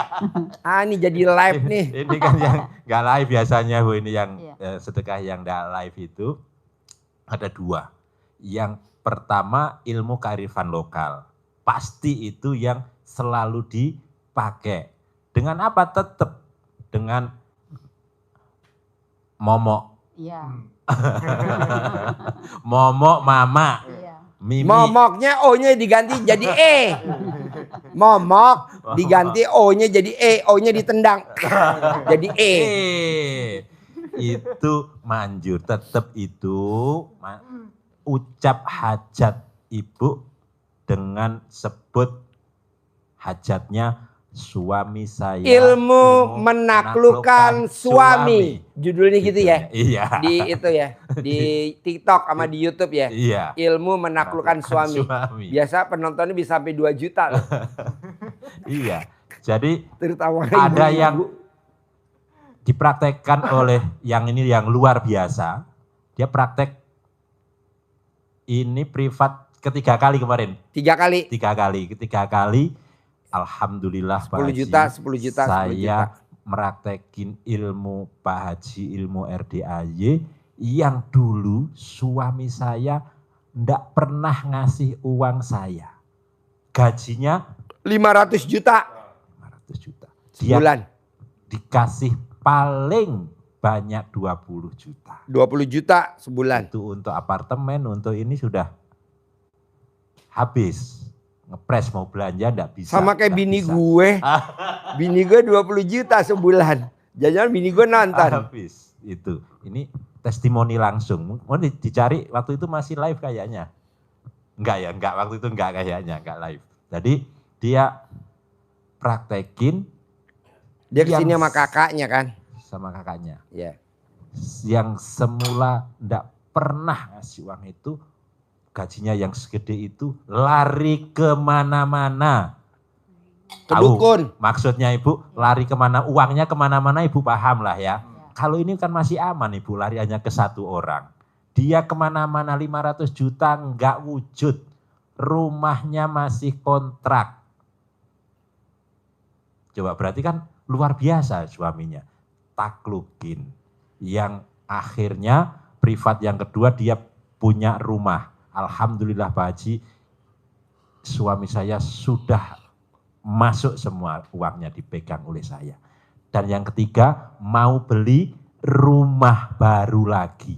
Ah ini jadi live nih. Ini kan yang nggak live biasanya Bu, ini yang Iya. sedekah yang nggak live itu ada 2. Yang pertama ilmu kearifan lokal. Pasti itu yang selalu dipakai. Dengan apa? Tetap dengan momok. Iya. Momok mama. Iya. Mimi. Momoknya O-nya diganti jadi E. Momok diganti O-nya jadi E. O-nya ditendang. Jadi E. Itu manjur. Tetap itu ucap hajat ibu dengan sebut hajatnya suami saya. Ilmu menaklukkan suami. Judulnya gitu ya. Iya. Di itu ya. Di TikTok sama di YouTube ya. Iya. Ilmu menaklukkan suami. Biasa penontonnya bisa sampai 2 juta loh. Iya. Jadi Terutama ada ibu-ibu. yang dipraktekkan oleh yang ini yang luar biasa. Dia praktek ini privat ketiga kali kemarin. 3 kali. 3 kali. Ketiga kali. Alhamdulillah 10 juta, 10 juta, 10 saya juta. meraktekin ilmu Pak Haji, ilmu RDAY yang dulu suami saya ndak pernah ngasih uang saya. Gajinya 500 juta 500 juta. Dia sebulan. dikasih paling banyak 20 juta. 20 juta sebulan. Itu untuk apartemen, untuk ini sudah habis. Ngepres mau belanja ndak bisa. Sama kayak ndak bini bisa. gue. Bini gue 20 juta sebulan. Jangan-jangan bini gue nonton. Habis itu. Ini testimoni langsung. Mau dicari waktu itu masih live kayaknya. Enggak ya, enggak waktu itu enggak kayaknya, enggak live. Jadi dia praktekin. Dia kesini yang sama kakaknya kan. Sama kakaknya. Iya. Yang semula enggak pernah ngasih uang itu, gajinya yang segede itu, lari kemana-mana. Ke dukun. Maksudnya Ibu, lari kemana, uangnya kemana-mana Ibu paham lah ya. Kalau ini kan masih aman Ibu, lari hanya ke satu orang. Dia kemana-mana 500 juta enggak wujud. Rumahnya masih kontrak. Coba berarti kan luar biasa suaminya. Taklukin. Yang akhirnya privat yang kedua dia punya rumah. Alhamdulillah Pak Haji, suami saya sudah masuk semua uangnya dipegang oleh saya. Dan yang ketiga mau beli rumah baru lagi.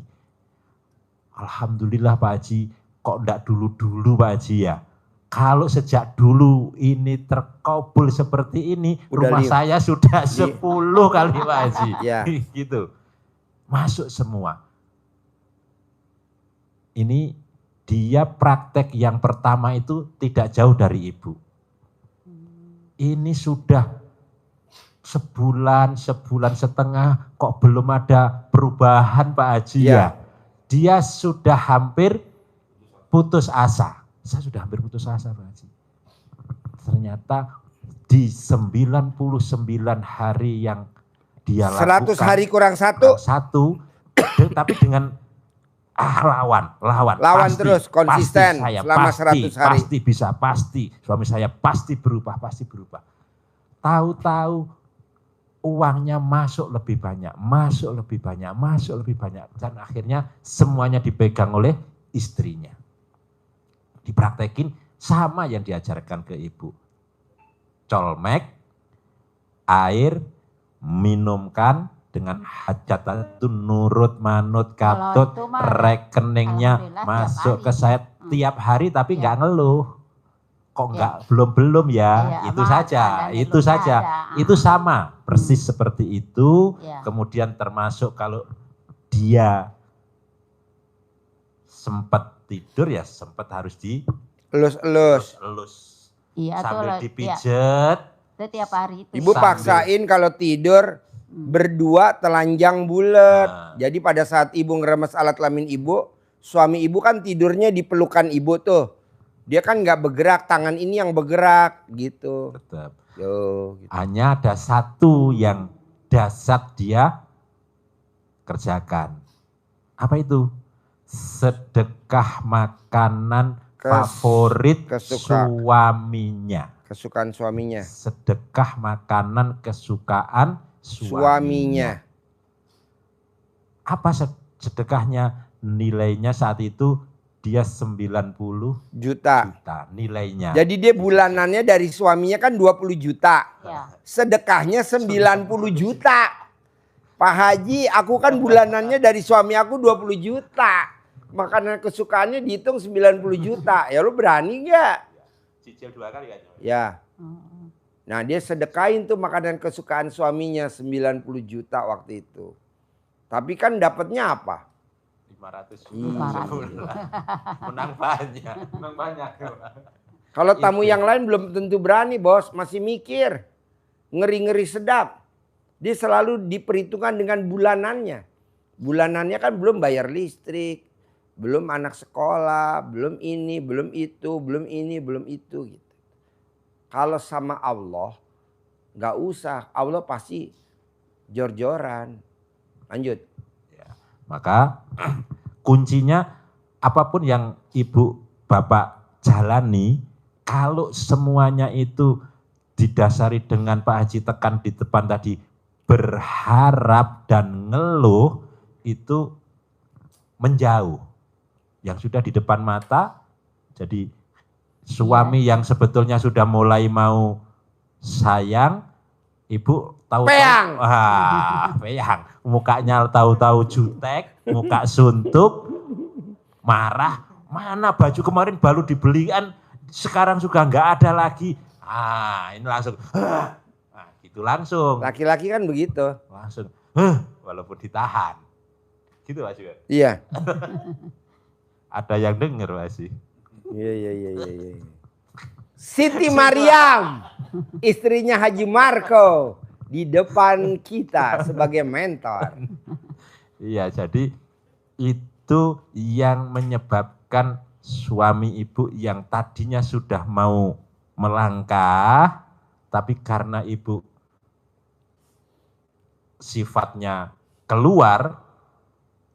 Alhamdulillah Pak Haji, kok enggak dulu-dulu Pak Haji ya. Kalau sejak dulu ini terkabul seperti ini, Udah rumah saya sudah 10 kali Pak Haji. Ya. Gitu. Masuk semua. Ini dia praktek yang pertama itu tidak jauh dari Ibu. Ini sudah sebulan setengah kok belum ada perubahan Pak Haji ya. Dia sudah hampir putus asa. Saya sudah hampir putus asa Pak Haji. Ternyata di 99 hari yang dia 100 lakukan. hari kurang satu. Tapi dengan lawan pasti, terus konsisten pasti saya selama 100 hari. Pasti bisa, pasti. Suami saya pasti berubah. Tahu-tahu uangnya masuk lebih banyak. Dan akhirnya semuanya dipegang oleh istrinya. Dipraktekin sama yang diajarkan ke Ibu. Colmek, air, minumkan dengan hajat itu nurut manut katut, rekeningnya masuk ke saya tiap hari tapi nggak ngeluh. Kok nggak belum ya? Itu saja. Itu sama persis seperti itu. Kemudian termasuk kalau dia sempat tidur ya sempat harus elus. Iya, sambil dipijet. Itu tiap hari itu. Ibu paksain kalau tidur berdua telanjang bulat. Jadi pada saat ibu ngeremes alat kelamin ibu, suami ibu kan tidurnya di pelukan ibu tuh. Dia kan nggak bergerak, tangan ini yang bergerak gitu. Tetap. Gitu. Hanya ada satu yang dasar dia kerjakan. Apa itu? Sedekah makanan favorit suaminya. Kesukaan suaminya. Sedekah makanan kesukaan suaminya. Apa sedekahnya? Nilainya saat itu dia 90 juta nilainya. Jadi dia bulanannya dari suaminya kan 20 juta. Ya. Sedekahnya 90 juta. Pak Haji, aku kan bulanannya dari suami aku 20 juta. Makanan kesukaannya dihitung 90 juta. Ya lu berani gak? Cicil 2 kali kan? Ya. Nah dia sedekahin tuh makanan kesukaan suaminya 90 juta waktu itu. Tapi kan dapatnya apa? 500 500. Menang banyak. Kalau tamu yang lain belum tentu berani bos. Masih mikir. Ngeri-ngeri sedap. Dia selalu diperhitungkan dengan bulanannya. Bulanannya kan belum bayar listrik. Belum anak sekolah, belum ini, belum itu, belum ini, belum itu gitu. Kalau sama Allah nggak usah, Allah pasti jor-joran. Lanjut. Ya, maka kuncinya apapun yang ibu bapak jalani, kalau semuanya itu didasari dengan Pak Haji tekan di depan tadi berharap dan ngeluh, itu menjauh. Yang sudah di depan mata, jadi suami yang sebetulnya sudah mulai mau sayang, ibu tahu Peyang. Peyang. Mukanya tahu-tahu jutek, muka suntuk, marah. Mana baju kemarin baru dibelikan, sekarang sudah nggak ada lagi. Ini langsung, gitu langsung. Laki-laki kan begitu. Langsung, walaupun ditahan. Gitu Mas juga. Iya. Ada yang denger Mas. Iya. Siti Mariam, istrinya Haji Marco, di depan kita sebagai mentor. Iya, jadi itu yang menyebabkan suami ibu yang tadinya sudah mau melangkah, tapi karena ibu sifatnya keluar,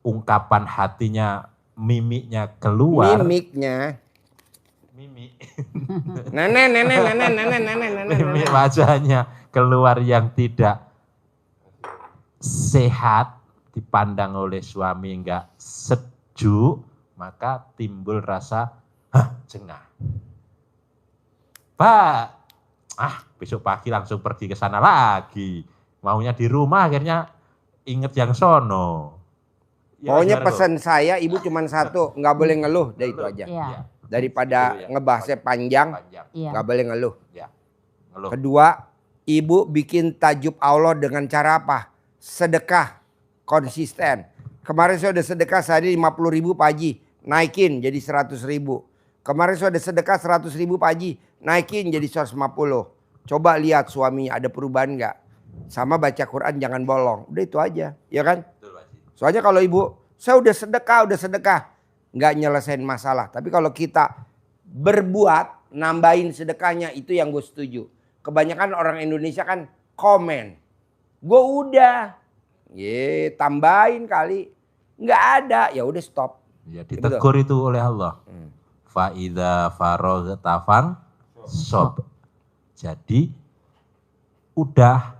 ungkapan hatinya, mimiknya keluar. Mimiknya. Mimik. Nenek. Mimik wajahnya keluar yang tidak sehat, dipandang oleh suami enggak sejuk, maka timbul rasa jengah. Pak, besok pagi langsung pergi ke sana lagi. Maunya di rumah, akhirnya inget yang sono. Ya, Pokoknya gimana, pesan saya ibu cuma satu, nggak boleh ngeluh, udah itu aja. Iya. Daripada ngebahasnya panjang, Iya. nggak boleh ngeluh. Ya, ngeluh. Kedua, ibu bikin tajub Allah dengan cara apa? Sedekah konsisten. Kemarin saya udah sedekah sehari 50.000 Pak Haji, naikin jadi 100.000. Kemarin saya udah sedekah 100.000 Pak Haji, naikin jadi 150. Coba lihat suaminya ada perubahan nggak? Sama baca Quran jangan bolong. Udah itu aja, ya kan? Soalnya kalau ibu, saya udah sedekah, nggak nyelesain masalah. Tapi kalau kita berbuat, nambahin sedekahnya, itu yang gue setuju. Kebanyakan orang Indonesia kan komen, gue udah, tambahin kali, nggak ada, ya udah stop. Ya, ditegur itu oleh Allah. Fa'idha faroghta sob. Jadi udah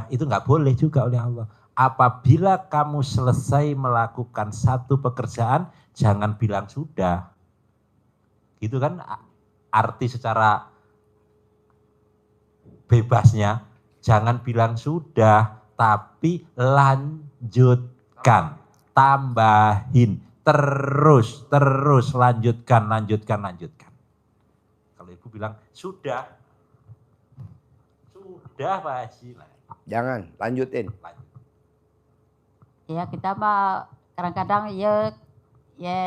itu nggak boleh juga oleh Allah. Apabila kamu selesai melakukan satu pekerjaan, jangan bilang sudah. Itu kan arti secara bebasnya. Jangan bilang sudah, tapi lanjutkan, tambahin, terus, lanjutkan. Kalau ibu bilang sudah Pak Haji. Jangan, lanjutin. Ya kita mah kadang-kadang ya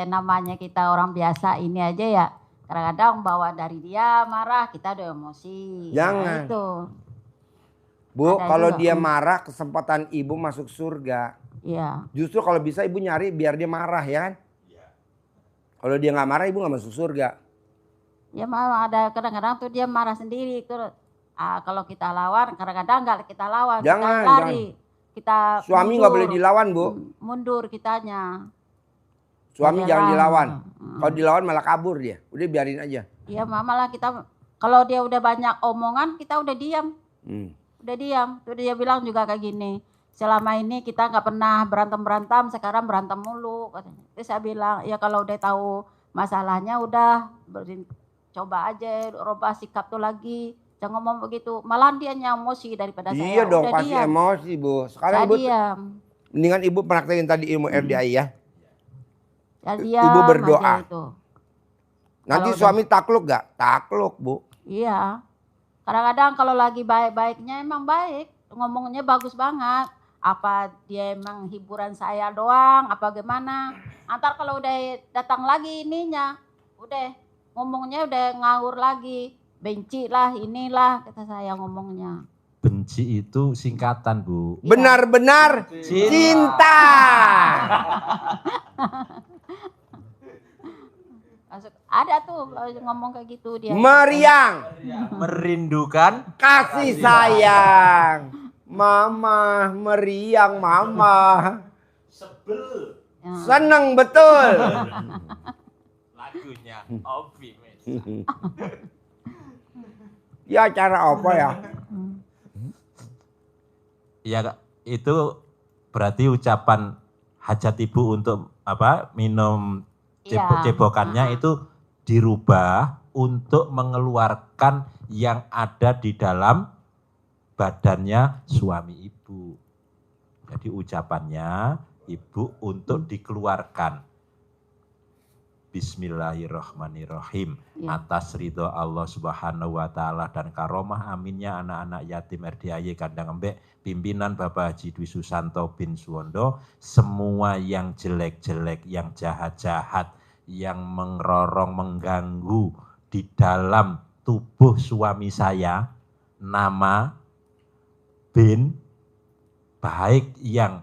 namanya kita orang biasa ini aja ya. Kadang-kadang bawa dari dia marah kita udah emosi. Jangan. Nah, itu. Bu, Ada kalau juga. dia marah kesempatan ibu masuk surga. Iya. Justru kalau bisa ibu nyari biar dia marah ya kan. Kalau dia nggak marah ibu nggak masuk surga. Ya malah ada kadang-kadang tuh dia marah sendiri tuh. Kalau kita lawan kadang-kadang nggak kita lawan. Jangan, kita lari. Kita Suami nggak boleh dilawan bu. Mundur kitanya. Suami Dia jangan lah. dilawan. Kalau dilawan malah kabur dia. Udah biarin aja. Iya malah kita kalau dia udah banyak omongan kita udah diam. Udah diam. Tuh dia bilang juga kayak gini. Selama ini kita nggak pernah berantem, sekarang berantem mulu. Katanya. Terus saya bilang ya kalau udah tahu masalahnya udah coba aja rubah sikap tuh lagi. Jangan ngomong begitu. Malah dia emosi daripada saya. Iya dong udah pasti diam. emosi bu. Sekarang Saya ibu diam. mendingan ibu praktekin tadi ilmu RDI ya. Ya diam Ibu berdoa. aja itu. Nanti Kalau suami takluk gak? Takluk bu. Iya. Kadang-kadang kalau lagi baik-baiknya emang baik. Ngomongnya bagus banget. Apa dia emang hiburan saya doang, apa gimana. Antar kalau udah datang lagi ininya, udah ngomongnya udah ngawur lagi. Benci lah, inilah kata saya ngomongnya. Benci itu singkatan bu. Iya. Benar-benar cinta. Ada tuh ngomong kayak gitu dia. Meriang. Merindukan Kasih sayang. Mama, meriang mama. sebel Ya. Seneng betul. lagunya Ovi. Ya cara apa ya? Ya itu berarti ucapan hajat ibu untuk minum Iya. cebokannya itu dirubah untuk mengeluarkan yang ada di dalam badannya suami ibu. Jadi ucapannya ibu untuk dikeluarkan. Bismillahirrahmanirrahim. Ya. Atas ridho Allah Subhanahu wa taala dan karomah aminnya anak-anak yatim RDIY Kandang Embek pimpinan Bapak Haji Dwi Susanto bin Suwondo, semua yang jelek-jelek, yang jahat-jahat, yang mengrorong, mengganggu di dalam tubuh suami saya, nama, bin, baik yang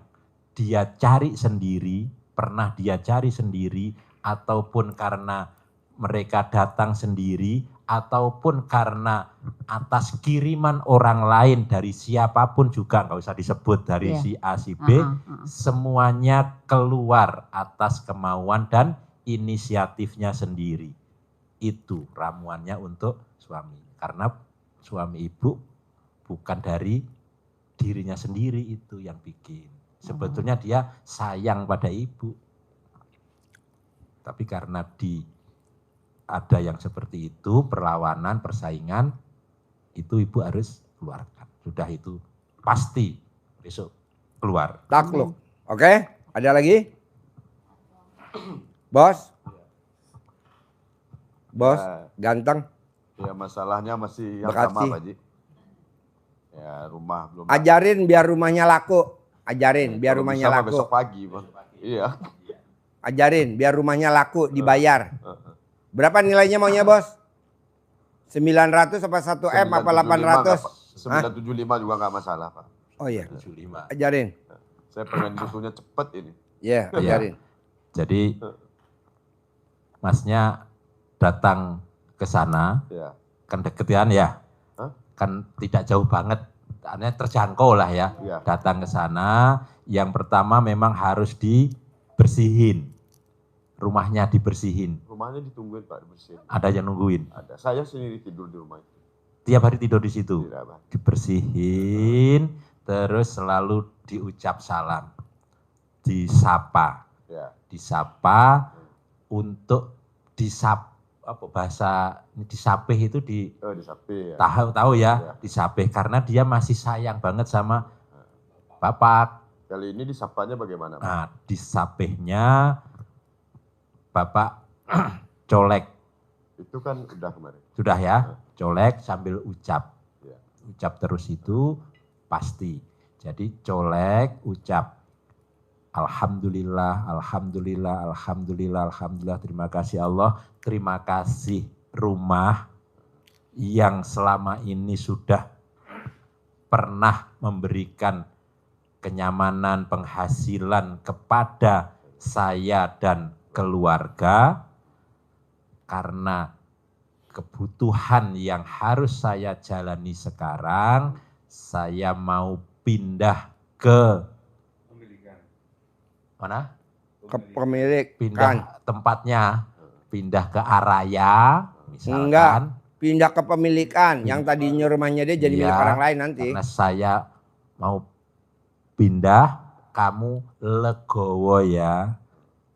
dia cari sendiri, pernah dia cari sendiri, ataupun karena mereka datang sendiri, ataupun karena atas kiriman orang lain dari siapapun juga, nggak usah disebut dari Iya. si A, si B, semuanya keluar atas kemauan dan inisiatifnya sendiri. Itu ramuannya untuk suami. Karena suami ibu bukan dari dirinya sendiri itu yang bikin. Sebetulnya dia sayang pada ibu. Tapi karena ada yang seperti itu, perlawanan, persaingan, itu ibu harus keluarkan. Sudah itu pasti besok keluar. Takluk. Oke, ada lagi? Bos? Bos, Ya. ganteng. Ya masalahnya masih yang Bekasi. sama Pak Haji. Ya rumah belum. Ajarin biar rumahnya laku. Ajarin biar Kalau rumahnya bisa mah laku. besok pagi Bang. Iya. Ajarin biar rumahnya laku, dibayar. Berapa nilainya maunya bos? 900 apa 1M apa 800? 975 juga nggak masalah Pak. Oh iya, 75. ajarin. Saya pengen butuhnya cepet ini. Iya, ajarin. Jadi masnya datang ke sana, Ya. kan deketian ya, Hah? kan tidak jauh banget, artinya terjangkau lah ya. Iya. Datang ke sana, yang pertama memang harus dibersihin, rumahnya dibersihin. Rumahnya ditungguin Pak bersihin. Ada yang nungguin, Ada. Saya sendiri tidur di rumah itu. tiap hari tidur di situ, Tidak Pak. dibersihin, terus selalu diucap salam, disapa, Ya. disapa untuk apa bahasa disapih itu Oh di sapi ya. tahu ya, Ya. disapih karena dia masih sayang banget sama bapak. Kali ini disapanya bagaimana Pak? Nah, disapihnya bapak colek, Itu kan udah kemarin. sudah ya, colek sambil ucap, Ya. ucap terus itu pasti. Jadi colek, ucap. Alhamdulillah, alhamdulillah, alhamdulillah, alhamdulillah, terima kasih Allah, terima kasih rumah yang selama ini sudah pernah memberikan kenyamanan, penghasilan kepada saya dan keluarga, karena kebutuhan yang harus saya jalani sekarang, saya mau pindah ke mana? Kepemilik kan. Pindah tempatnya, pindah ke Araya, misalkan. Enggak, pindah kepemilikan. Yang tadinya rumahnya dia jadi Iya, milik orang lain nanti. Karena saya mau pindah, kamu legowo ya,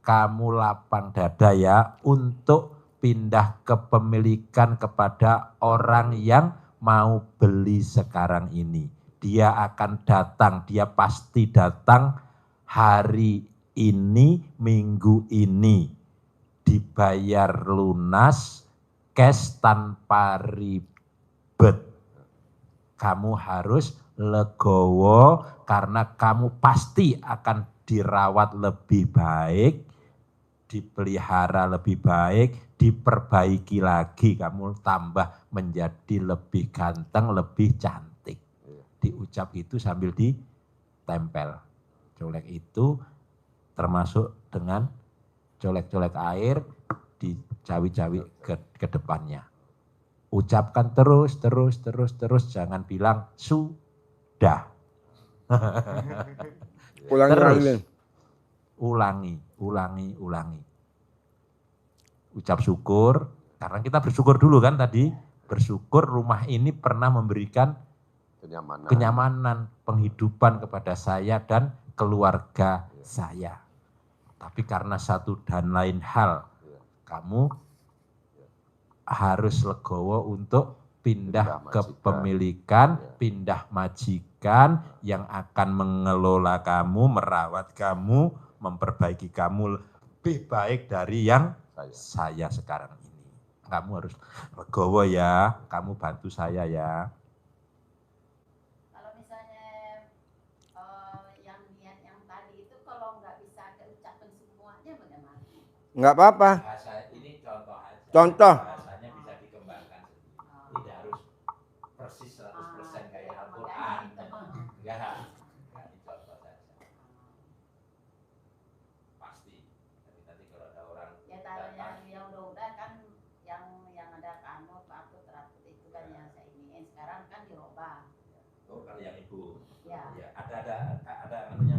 kamu lapang dada ya, untuk pindah kepemilikan kepada orang yang mau beli sekarang ini. Dia akan datang, dia pasti datang hari ini, minggu ini, dibayar lunas, cash tanpa ribet. Kamu harus legowo karena kamu pasti akan dirawat lebih baik, dipelihara lebih baik, diperbaiki lagi, kamu tambah menjadi lebih ganteng, lebih cantik. Diucap itu sambil ditempel. Colek itu termasuk dengan colek-colek air, dicawi-cawi ke depannya. Ucapkan terus, jangan bilang sudah. Terus ulangi. Ucap syukur, karena kita bersyukur dulu kan tadi, bersyukur rumah ini pernah memberikan kenyamanan, penghidupan kepada saya dan keluarga saya. Tapi karena satu dan lain hal, kamu harus legowo untuk pindah kepemilikan, pindah majikan yang akan mengelola kamu, merawat kamu, memperbaiki kamu lebih baik dari yang saya sekarang ini. Kamu harus legowo ya, kamu bantu saya ya. Kalau misalnya yang niat yang tadi itu kalau nggak bisa ada ucapan semuanya bagaimana? Enggak apa-apa. Ini contoh aja. Contoh. Bahasanya bisa dikembangkan sendiri. Tidak harus persis 100% kayak Al-Quran. Enggak, ini contoh saja. Pasti. Ya, ada anunya,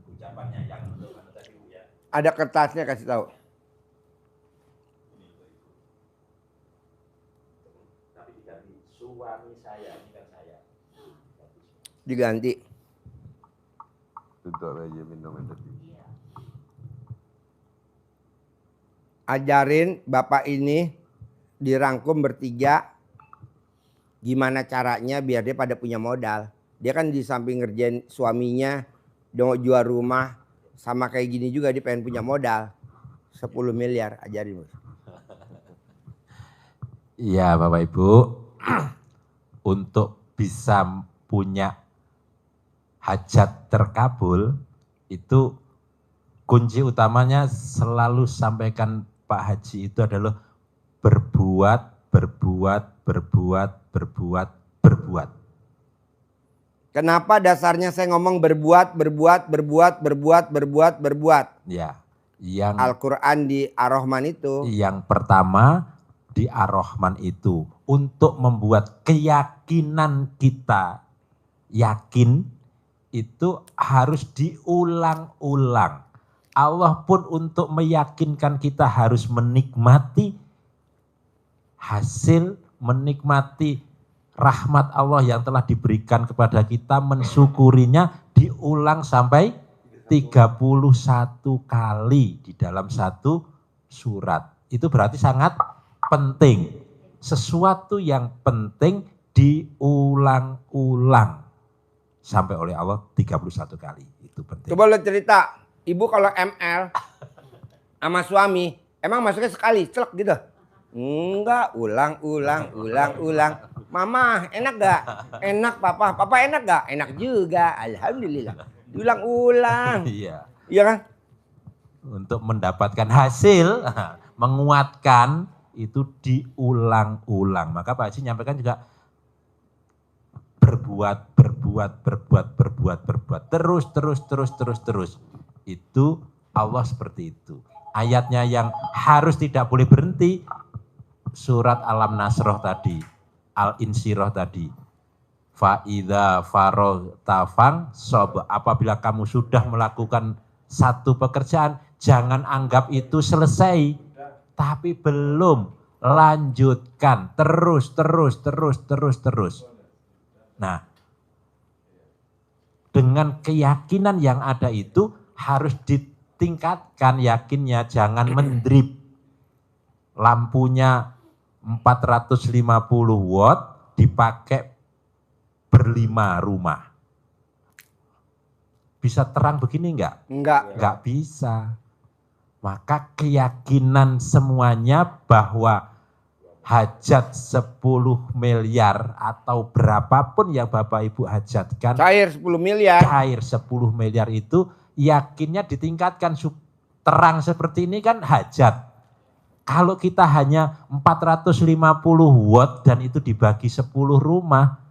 ucapannya yang untuk tadi Bu ya. Ada kertasnya, kasih tahu. Tapi diganti suami saya, ini kan saya. Diganti. Untuk aja minum tadi. Ajarin Bapak ini dirangkum bertiga gimana caranya biar dia pada punya modal. Dia kan di samping ngerjain suaminya, dia jual rumah, sama kayak gini juga dia pengen punya modal. 10 miliar, ajarin. Iya Bapak Ibu, untuk bisa punya hajat terkabul, itu kunci utamanya selalu sampaikan Pak Haji itu adalah berbuat. Kenapa dasarnya saya ngomong berbuat. Ya, yang Al-Quran di Ar-Rahman itu. Yang pertama di Ar-Rahman itu untuk membuat keyakinan kita yakin itu harus diulang-ulang. Allah pun untuk meyakinkan kita harus menikmati hasil, menikmati rahmat Allah yang telah diberikan kepada kita, mensyukurinya diulang sampai 31 kali di dalam satu surat. Itu berarti sangat penting. Sesuatu yang penting diulang-ulang sampai oleh Allah 31 kali. Itu penting. Coba lo cerita, ibu kalau ML sama suami, emang masuknya sekali, celek gitu? Enggak, ulang. Mama, enak gak? Enak papa. Papa enak gak? Enak juga, alhamdulillah. Diulang-ulang. Iya. Iya kan? Untuk mendapatkan hasil, menguatkan, itu diulang-ulang. Maka Pak Haji nyampaikan juga berbuat. Terus. Itu Allah seperti itu. Ayatnya yang harus tidak boleh berhenti, surat Alam Nasroh tadi, Al-Insyirah tadi. Fa'idha farogta fansob, apabila kamu sudah melakukan satu pekerjaan, jangan anggap itu selesai, tapi belum, lanjutkan, terus. Nah, dengan keyakinan yang ada itu harus ditingkatkan yakinnya, jangan mendrip. Lampunya 450 watt dipakai berlima rumah. Bisa terang begini enggak? Enggak bisa. Maka keyakinan semuanya bahwa hajat 10 miliar atau berapapun yang Bapak Ibu hajatkan. Cair 10 miliar. Cair 10 miliar itu yakinnya ditingkatkan. Terang seperti ini kan hajat. Kalau kita hanya 450 watt dan itu dibagi 10 rumah,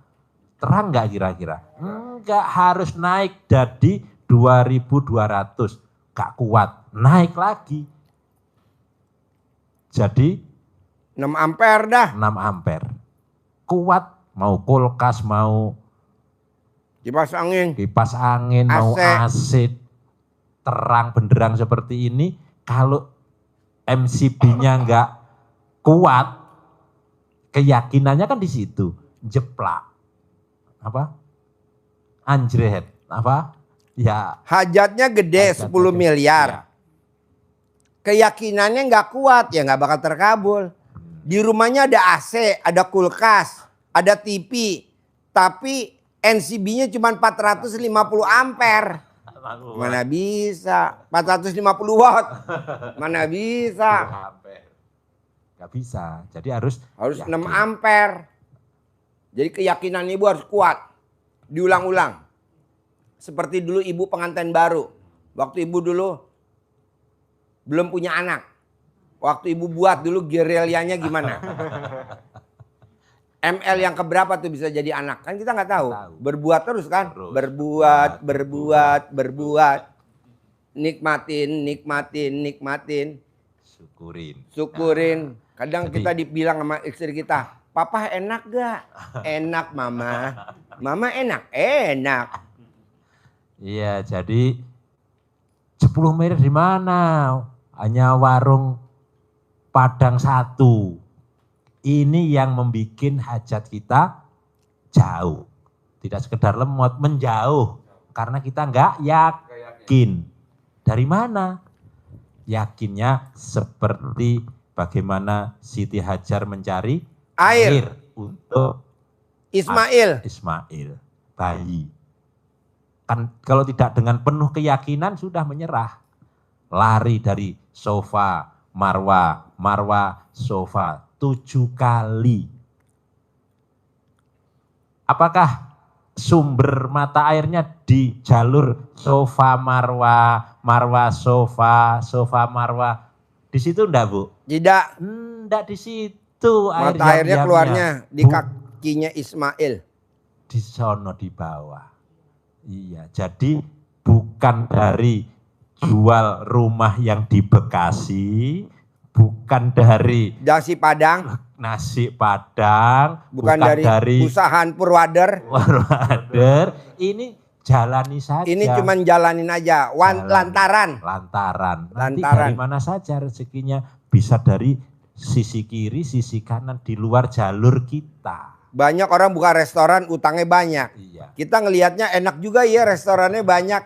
terang enggak kira-kira? Enggak, harus naik jadi 2.200. Enggak kuat, naik lagi. Jadi 6 ampere dah. 6 ampere. Kuat, mau kulkas, mau Kipas angin, mau AC, terang benderang seperti ini, kalau MCB-nya enggak kuat, keyakinannya kan di situ, jeplak. Apa? Anjret, apa? Ya. Hajatnya gede, 10 miliar. Ya. Keyakinannya nggak kuat, ya nggak bakal terkabul. Di rumahnya ada AC, ada kulkas, ada TV, tapi NCB-nya cuma 450 ampere. Mana bisa? 450 watt. Mana bisa? Gak bisa. Jadi harus 6 ampere. Jadi keyakinan ibu harus kuat. Diulang-ulang. Seperti dulu ibu pengantin baru. Waktu ibu dulu belum punya anak. Waktu ibu buat dulu gerelianya gimana? ML yang keberapa tuh bisa jadi anak? Kan kita nggak tahu. Berbuat terus kan? Berbuat. Nikmatin. Syukurin. Kadang kita dibilang sama istri kita, papa enak gak? Enak mama. Mama enak, enak. Iya, jadi 10 miliar di mana? Hanya warung Padang satu. Ini yang membuat hajat kita jauh. Tidak sekedar lemot, menjauh. Karena kita enggak yakin. Dari mana? Yakinnya seperti bagaimana Siti Hajar mencari Air. untuk Ismail. Ismail, bayi. Kan kalau tidak dengan penuh keyakinan sudah menyerah. Lari dari sofa, marwah, marwah, sofa 7 kali. Apakah sumber mata airnya di jalur sofa marwah, marwah sofa, sofa marwah? Di situ enggak, Bu? Tidak. Enggak di situ air Mata airnya yam-yamnya. keluarnya di Bu- kakinya Ismail. di sono di bawah. Iya, jadi bukan dari jual rumah yang di Bekasi, bukan dari Nasi Padang, nasi Padang, bukan dari usahaan Purwader. Warwader, ini jalani saja. Ini cuman jalanin aja, Jalan. lantaran. Lantaran. Nanti Lantaran. dari mana saja rezekinya, bisa dari sisi kiri, sisi kanan, di luar jalur kita. Banyak orang buka restoran, utangnya banyak. Iya. Kita ngelihatnya enak juga ya, restorannya banyak.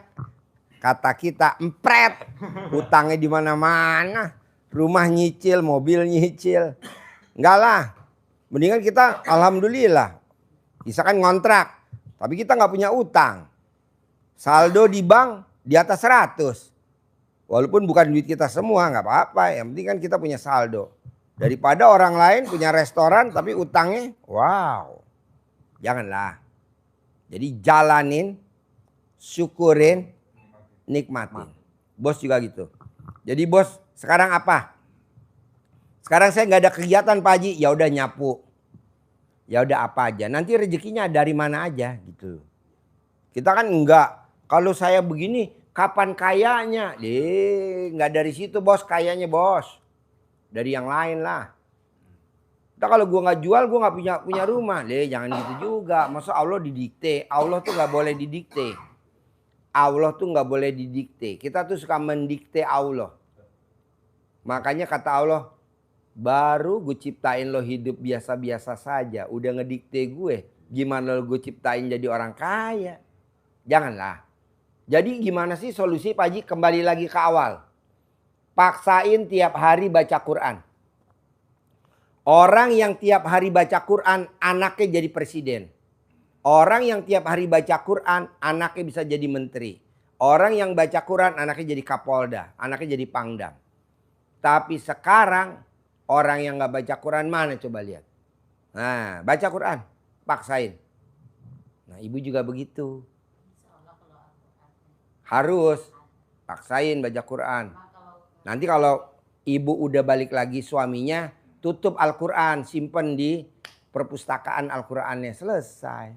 Kata kita, empret. Utangnya di mana-mana. Rumah nyicil, mobil nyicil. Enggak lah. Mendingan kita, alhamdulillah. Misalkan ngontrak. Tapi kita nggak punya utang. Saldo di bank di atas 100. Walaupun bukan duit kita semua, nggak apa-apa. Yang penting kan kita punya saldo. Daripada orang lain punya restoran tapi utangnya, wow. Janganlah. Jadi jalanin, syukurin, nikmatin. Bos juga gitu. Jadi bos sekarang apa? Sekarang saya nggak ada kegiatan Pak Haji, ya udah nyapu. Ya udah apa aja. Nanti rezekinya dari mana aja gitu. Kita kan enggak. Kalau saya begini, kapan kayanya? Nggak dari situ bos, kayanya bos. Dari yang lain lah. Kita kalau gue nggak jual, gue nggak punya rumah. Jangan gitu juga. Masa Allah didikte? Allah tuh nggak boleh didikte. Allah tuh nggak boleh didikte. Kita tuh suka mendikte Allah. Makanya kata Allah, baru gue ciptain lo hidup biasa-biasa saja. Udah ngedikte gue. Gimana lo gue ciptain jadi orang kaya? Janganlah. Jadi gimana sih solusi Pak Haji? Kembali lagi ke awal. Paksain tiap hari baca Quran. Orang yang tiap hari baca Quran, anaknya jadi presiden. Orang yang tiap hari baca Quran, anaknya bisa jadi menteri. Orang yang baca Quran, anaknya jadi kapolda. Anaknya jadi pangdam. Tapi sekarang, orang yang gak baca Quran mana coba lihat. Nah, baca Quran. Paksain. Nah, ibu juga begitu. Harus. Paksain baca Quran. Nanti kalau ibu udah balik lagi suaminya, tutup Al-Quran, simpen di perpustakaan Al-Qurannya, selesai.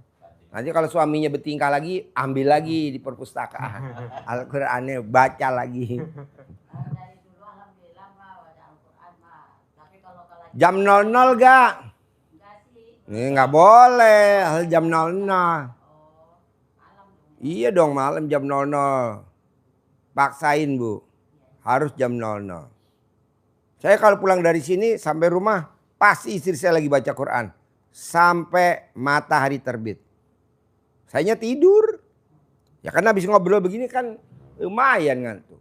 Nanti kalau suaminya bertingkah lagi, ambil lagi di perpustakaan Al-Qurannya, baca lagi. Jam 00 gak? Ini nggak boleh, jam 00. Iya dong, malam jam 00. Paksain Bu. Harus jam 00. Saya kalau pulang dari sini sampai rumah, pasti istri saya lagi baca Quran. Sampai matahari terbit. Sayanya tidur. Ya karena habis ngobrol begini kan lumayan ngantuk.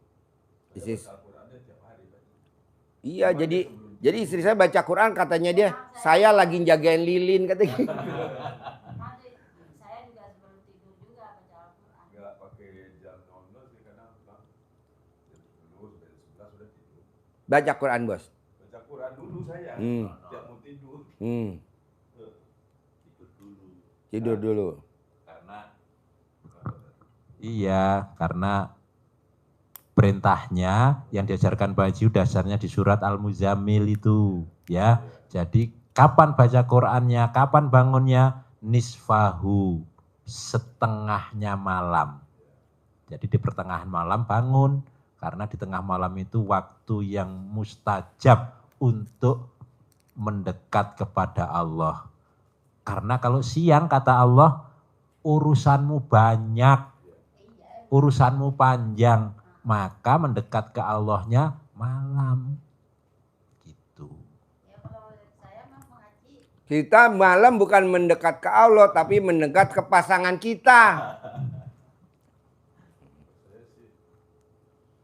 Iya jadi istri saya baca Quran katanya dia, saya lagi jagain lilin katanya. Saya juga sebelum tidur juga baca Al-Quran. Enggak pakai jam 00 sih karena pulang jam 10 sampai jam 11 sudah tidur. Baca Quran bos. Baca Quran dulu saya. Tiap mau tidur. Tidur dulu. Tidur dulu. Karena perintahnya yang diajarkan Pak Haji dasarnya di surat Al-Muzammil itu ya. Jadi kapan baca Qur'annya, kapan bangunnya? Nisfahu, setengahnya malam. Jadi di pertengahan malam bangun, karena di tengah malam itu waktu yang mustajab untuk mendekat kepada Allah. Karena kalau siang kata Allah, urusanmu banyak, urusanmu panjang, maka mendekat ke Allahnya malam. Gitu. Kita malam bukan mendekat ke Allah, tapi mendekat ke pasangan kita.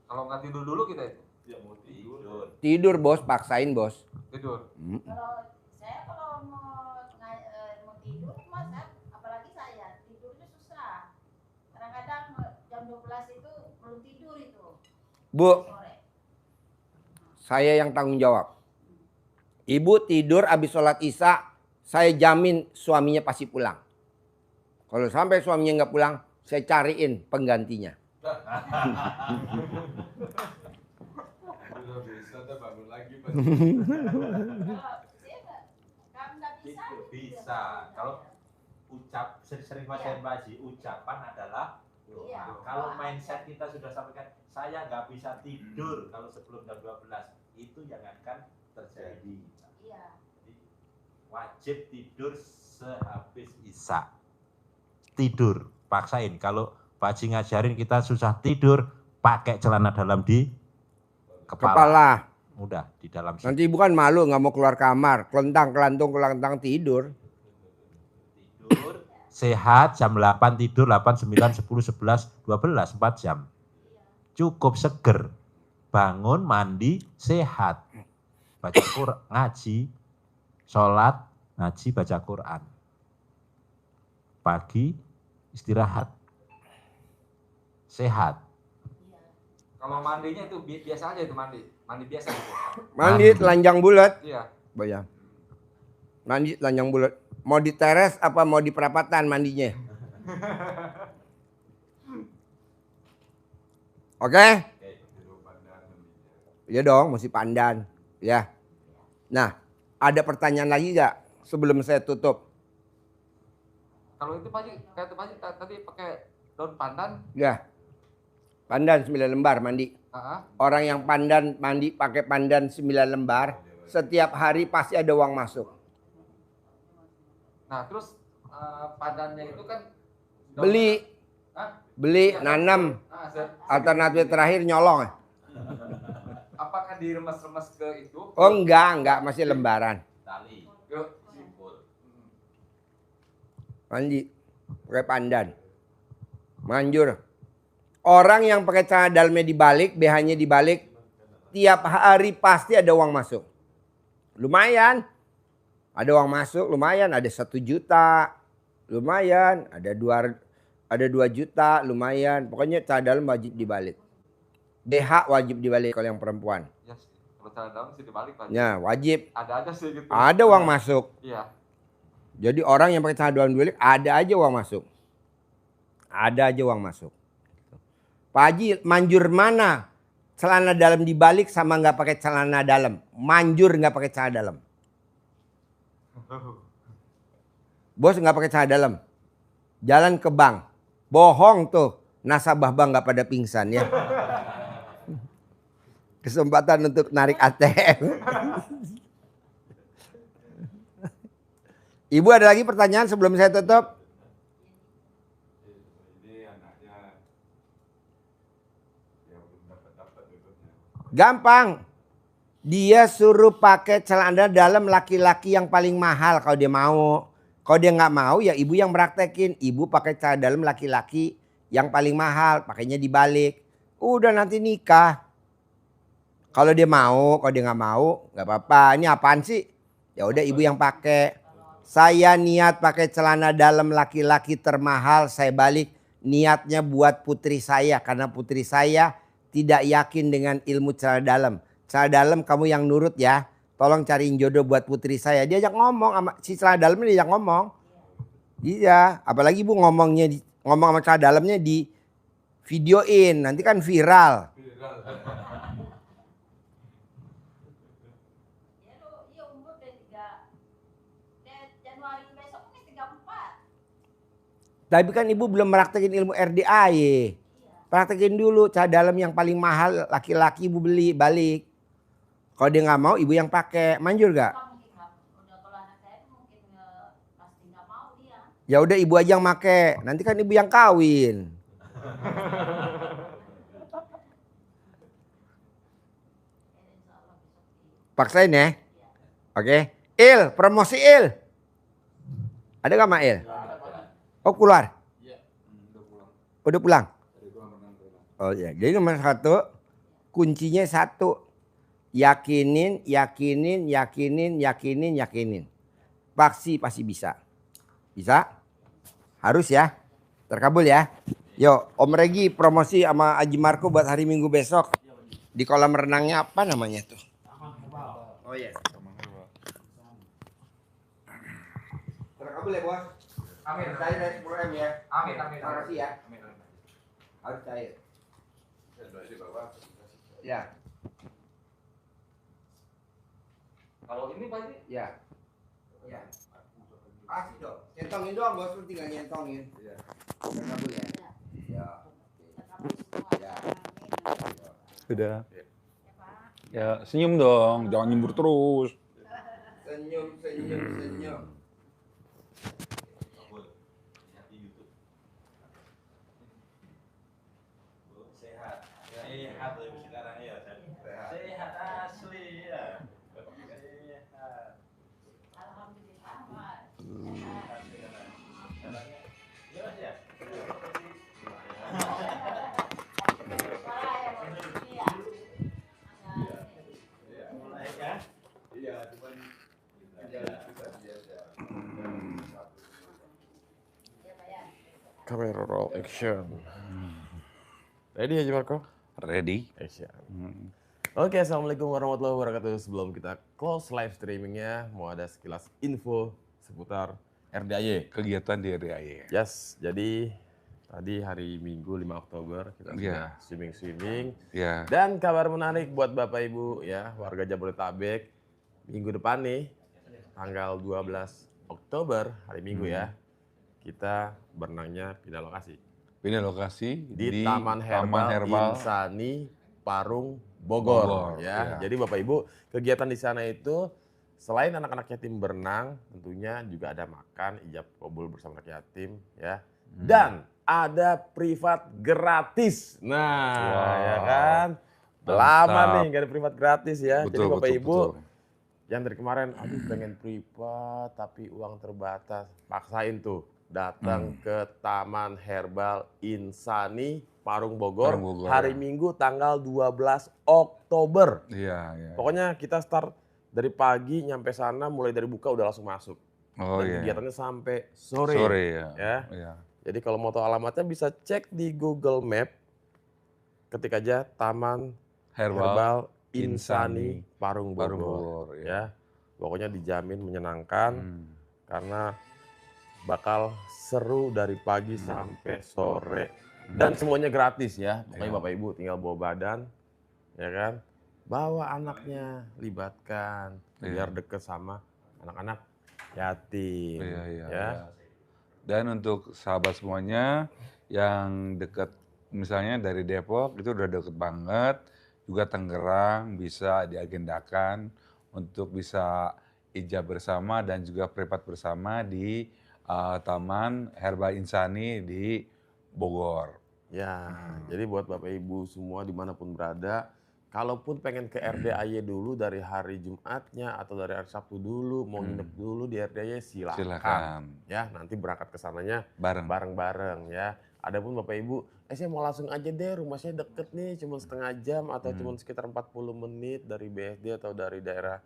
Kalau nggak tidur dulu kita itu Ya mau tidur. Tidur bos, paksain bos. tidur. Kalau saya mau tidur, mas, apalagi saya tidurnya susah. Kadang-kadang jam 12 itu belum tidur itu. Bu, Sore. saya yang tanggung jawab. Ibu tidur habis sholat isya, saya jamin suaminya pasti pulang. Kalau sampai suaminya nggak pulang, saya cariin penggantinya. Udah bisa tuh bangun lagi Pak. Kalau saya nggak bisa. Itu bisa. Kalau sering baca Pak Haji, ucapan adalah doa. Iya. Kalau mindset kita sudah sampaikan, saya nggak bisa tidur kalau sebelum jam 12, itu yang akan terjadi. Iya. Jadi, wajib tidur sehabis isya. Tidur, paksain. Kalau Pak Haji ngajarin kita susah tidur, pakai celana dalam di kepala. Udah di dalam situ. Nanti ibu kan malu nggak mau keluar kamar, kelentang tidur. Tidur sehat jam 8 tidur 8 9 10 11 12 4 jam. Cukup seger. Bangun mandi sehat. Baca Quran, ngaji, sholat, ngaji, baca Quran. Pagi istirahat. Sehat. Kalau mandinya itu biasa aja itu mandi biasa gitu. Mandi telanjang bulat. Iya. Bayang. Mandi telanjang bulat. Mau di teres apa mau di perapatan mandinya? Oke? Iya dong, mesti pandan. Ya. Nah, ada pertanyaan lagi nggak sebelum saya tutup? Kalau itu Pak Haji, kayak itu Pak Haji tadi pakai daun pandan. Ya. Pandan 9 lembar mandi. Orang yang pandan mandi pakai pandan 9 lembar, setiap hari pasti ada uang masuk. Nah, terus pandannya itu kan Beli, Hah? beli, Iya, nanam. saya- Alternatif terakhir nyolong. apakah diremes-remes ke itu? Oh enggak, masih lembaran. Tali. Ke Simpul. Mandi, pakai pandan. Manjur. Orang yang pakai celana dalamnya dibalik, BH-nya dibalik, tiap hari pasti ada uang masuk. Lumayan. Ada uang masuk, lumayan. Ada 1 juta, lumayan. Ada 2 juta, lumayan. Pokoknya celana dalam wajib dibalik. BH wajib dibalik kalau yang perempuan. Ya, kalau cara dalam sih dibalik Pak Haji. Ya, wajib. Ada aja sih gitu. Ada uang masuk. Iya. Jadi orang yang pakai celana dalam dibalik, ada aja uang masuk. Ada aja uang masuk. Pak Haji, manjur mana? Celana dalam dibalik sama nggak pakai celana dalam? Manjur nggak pakai celana dalam. Bos nggak pakai celana dalam. Jalan ke bank. Bohong tuh. Nasabah bank nggak pada pingsan ya. Kesempatan untuk narik ATM. Ibu ada lagi pertanyaan sebelum saya tutup? Ini anaknya yang belum dapat duduknya. Gampang. Dia suruh pakai celana dalam laki-laki yang paling mahal kalau dia mau. Kalau dia nggak mau ya ibu yang praktekin. Ibu pakai celana dalam laki-laki yang paling mahal, pakainya dibalik. Udah nanti nikah. Kalau dia mau, kalau dia nggak mau, nggak apa-apa. Ini apaan sih? Ya udah ibu yang pakai. Saya niat pakai celana dalam laki-laki termahal, saya balik. Niatnya buat putri saya, karena putri saya tidak yakin dengan ilmu celana dalam. Celana dalam kamu yang nurut ya. Tolong cariin jodoh buat putri saya. Dia ajak ngomong sama si celana dalamnya, dia ajak ngomong. Iya, apalagi ibu ngomong sama celana dalamnya di videoin, nanti kan viral. Ya lu, iya umur udah 3 Januari besok ini 34. Tapi kan ibu belum praktekin ilmu RDAY. Praktekin dulu celana dalam yang paling mahal laki-laki ibu beli balik. Kalau dia nggak mau ibu yang pakai, manjur gak? Nggak mungkin, Kak. Udah kalau anak saya tuh mungkin pasti nggak mau dia. Ya udah ibu aja yang make, nanti kan ibu yang kawin. Paksain ya. Oke. Il, promosi Il. Ada gak Mail? Oh keluar? Udah pulang? Oh ya, jadi nomor 1 kuncinya 1. Yakinin. Pasti bisa. Bisa? Harus ya? Terkabul ya? Yo, Om Regi promosi sama Aji Marco buat hari Minggu besok. Di kolam renangnya apa namanya tuh? Oh iya. Terkabul ya bos? Amin. Cair dari 10M ya? Amin. Terima kasih ya. Amin. Harus cair. Ya. Kalau ini Pak Haji? Ya. Ya. Kasih dong. Nyentongin doang bos, lu tinggal nyentongin. Iya. Terkabul ya? Ya. Ya. Sudah. Ya senyum dong, jangan nyembur terus. Senyum. Sehat sekarang ya. Sehat asli ya. Sehat. Kamera roll action. Ready ya Marco? Ready? Action. Oke, assalamualaikum warahmatullahi wabarakatuh. Sebelum kita close live streamingnya, mau ada sekilas info seputar RDAY. Kegiatan di RDAY. Yes, jadi tadi hari Minggu 5 Oktober kita sudah swimming. Ya. Dan kabar menarik buat Bapak Ibu ya, warga Jabodetabek. Minggu depan nih, tanggal 12 Oktober, hari Minggu ya, kita berenangnya pindah lokasi. Pindah lokasi Di Taman Herbal Insani Parung Bogor, ya. Jadi Bapak Ibu, kegiatan di sana itu selain anak-anak yatim berenang, tentunya juga ada makan, ijab kabul bersama anak yatim ya. Dan ada privat gratis. Nah, ya kan? Lama nih gak ada privat gratis ya. Jadi Bapak Ibu yang dari kemarin, aduh pengen privat tapi uang terbatas, paksain tuh datang ke Taman Herbal Insani Parung Bogor, hari Minggu tanggal 12 Oktober. Iya. Pokoknya kita start dari pagi nyampe sana, mulai dari buka udah langsung masuk. Oh Dan iya. kegiatannya sampai sore. Ya. Jadi kalau mau tahu alamatnya bisa cek di Google Map. Ketik aja Taman Herbal Insani Parung Bogor. Ya. Pokoknya dijamin menyenangkan karena bakal seru dari pagi sampai sore. Dan semuanya gratis ya. Pokoknya Bapak Ibu tinggal bawa badan, ya kan? Bawa anaknya, libatkan biar deket sama anak-anak yatim. Ya. Dan untuk sahabat semuanya yang dekat, misalnya dari Depok itu udah deket banget, juga Tangerang bisa diagendakan untuk bisa ijab bersama dan juga privat bersama di Taman Herbal Insani di Bogor. Ya, jadi buat Bapak Ibu semua dimanapun berada, kalaupun pengen ke RDAY dulu dari hari Jumatnya atau dari hari Sabtu dulu, mau nginep dulu di RDAY silakan. Ya, nanti berangkat ke sananya bareng-bareng ya. Adapun Bapak Ibu, saya mau langsung aja deh, rumah saya deket nih, cuma setengah jam atau cuma sekitar 40 menit dari BSD atau dari daerah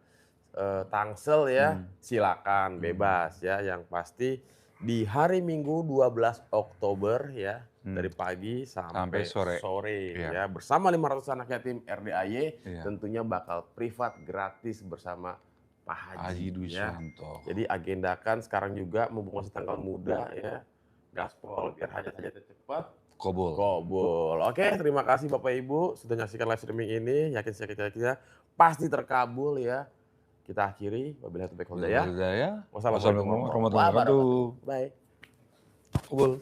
Tangsel ya, silakan bebas ya. Yang pasti di hari Minggu 12 Oktober ya, dari pagi sampai sore ya, bersama 500 anak yatim RDAY, tentunya bakal privat gratis bersama Pak Haji Dwi ya. Suwanto. Jadi agendakan sekarang juga mumpung masih tanggal muda ya, gaspol biar hajat-hajatnya cepat Kobul. Oke, terima kasih Bapak Ibu sudah nyaksikan live streaming ini. Yakin kita pasti terkabul ya. Kita akhiri. Wabillahi taufiq wal hidayah. Wassalamualaikum warahmatullahi wabarakatuh. Bye. Kobul.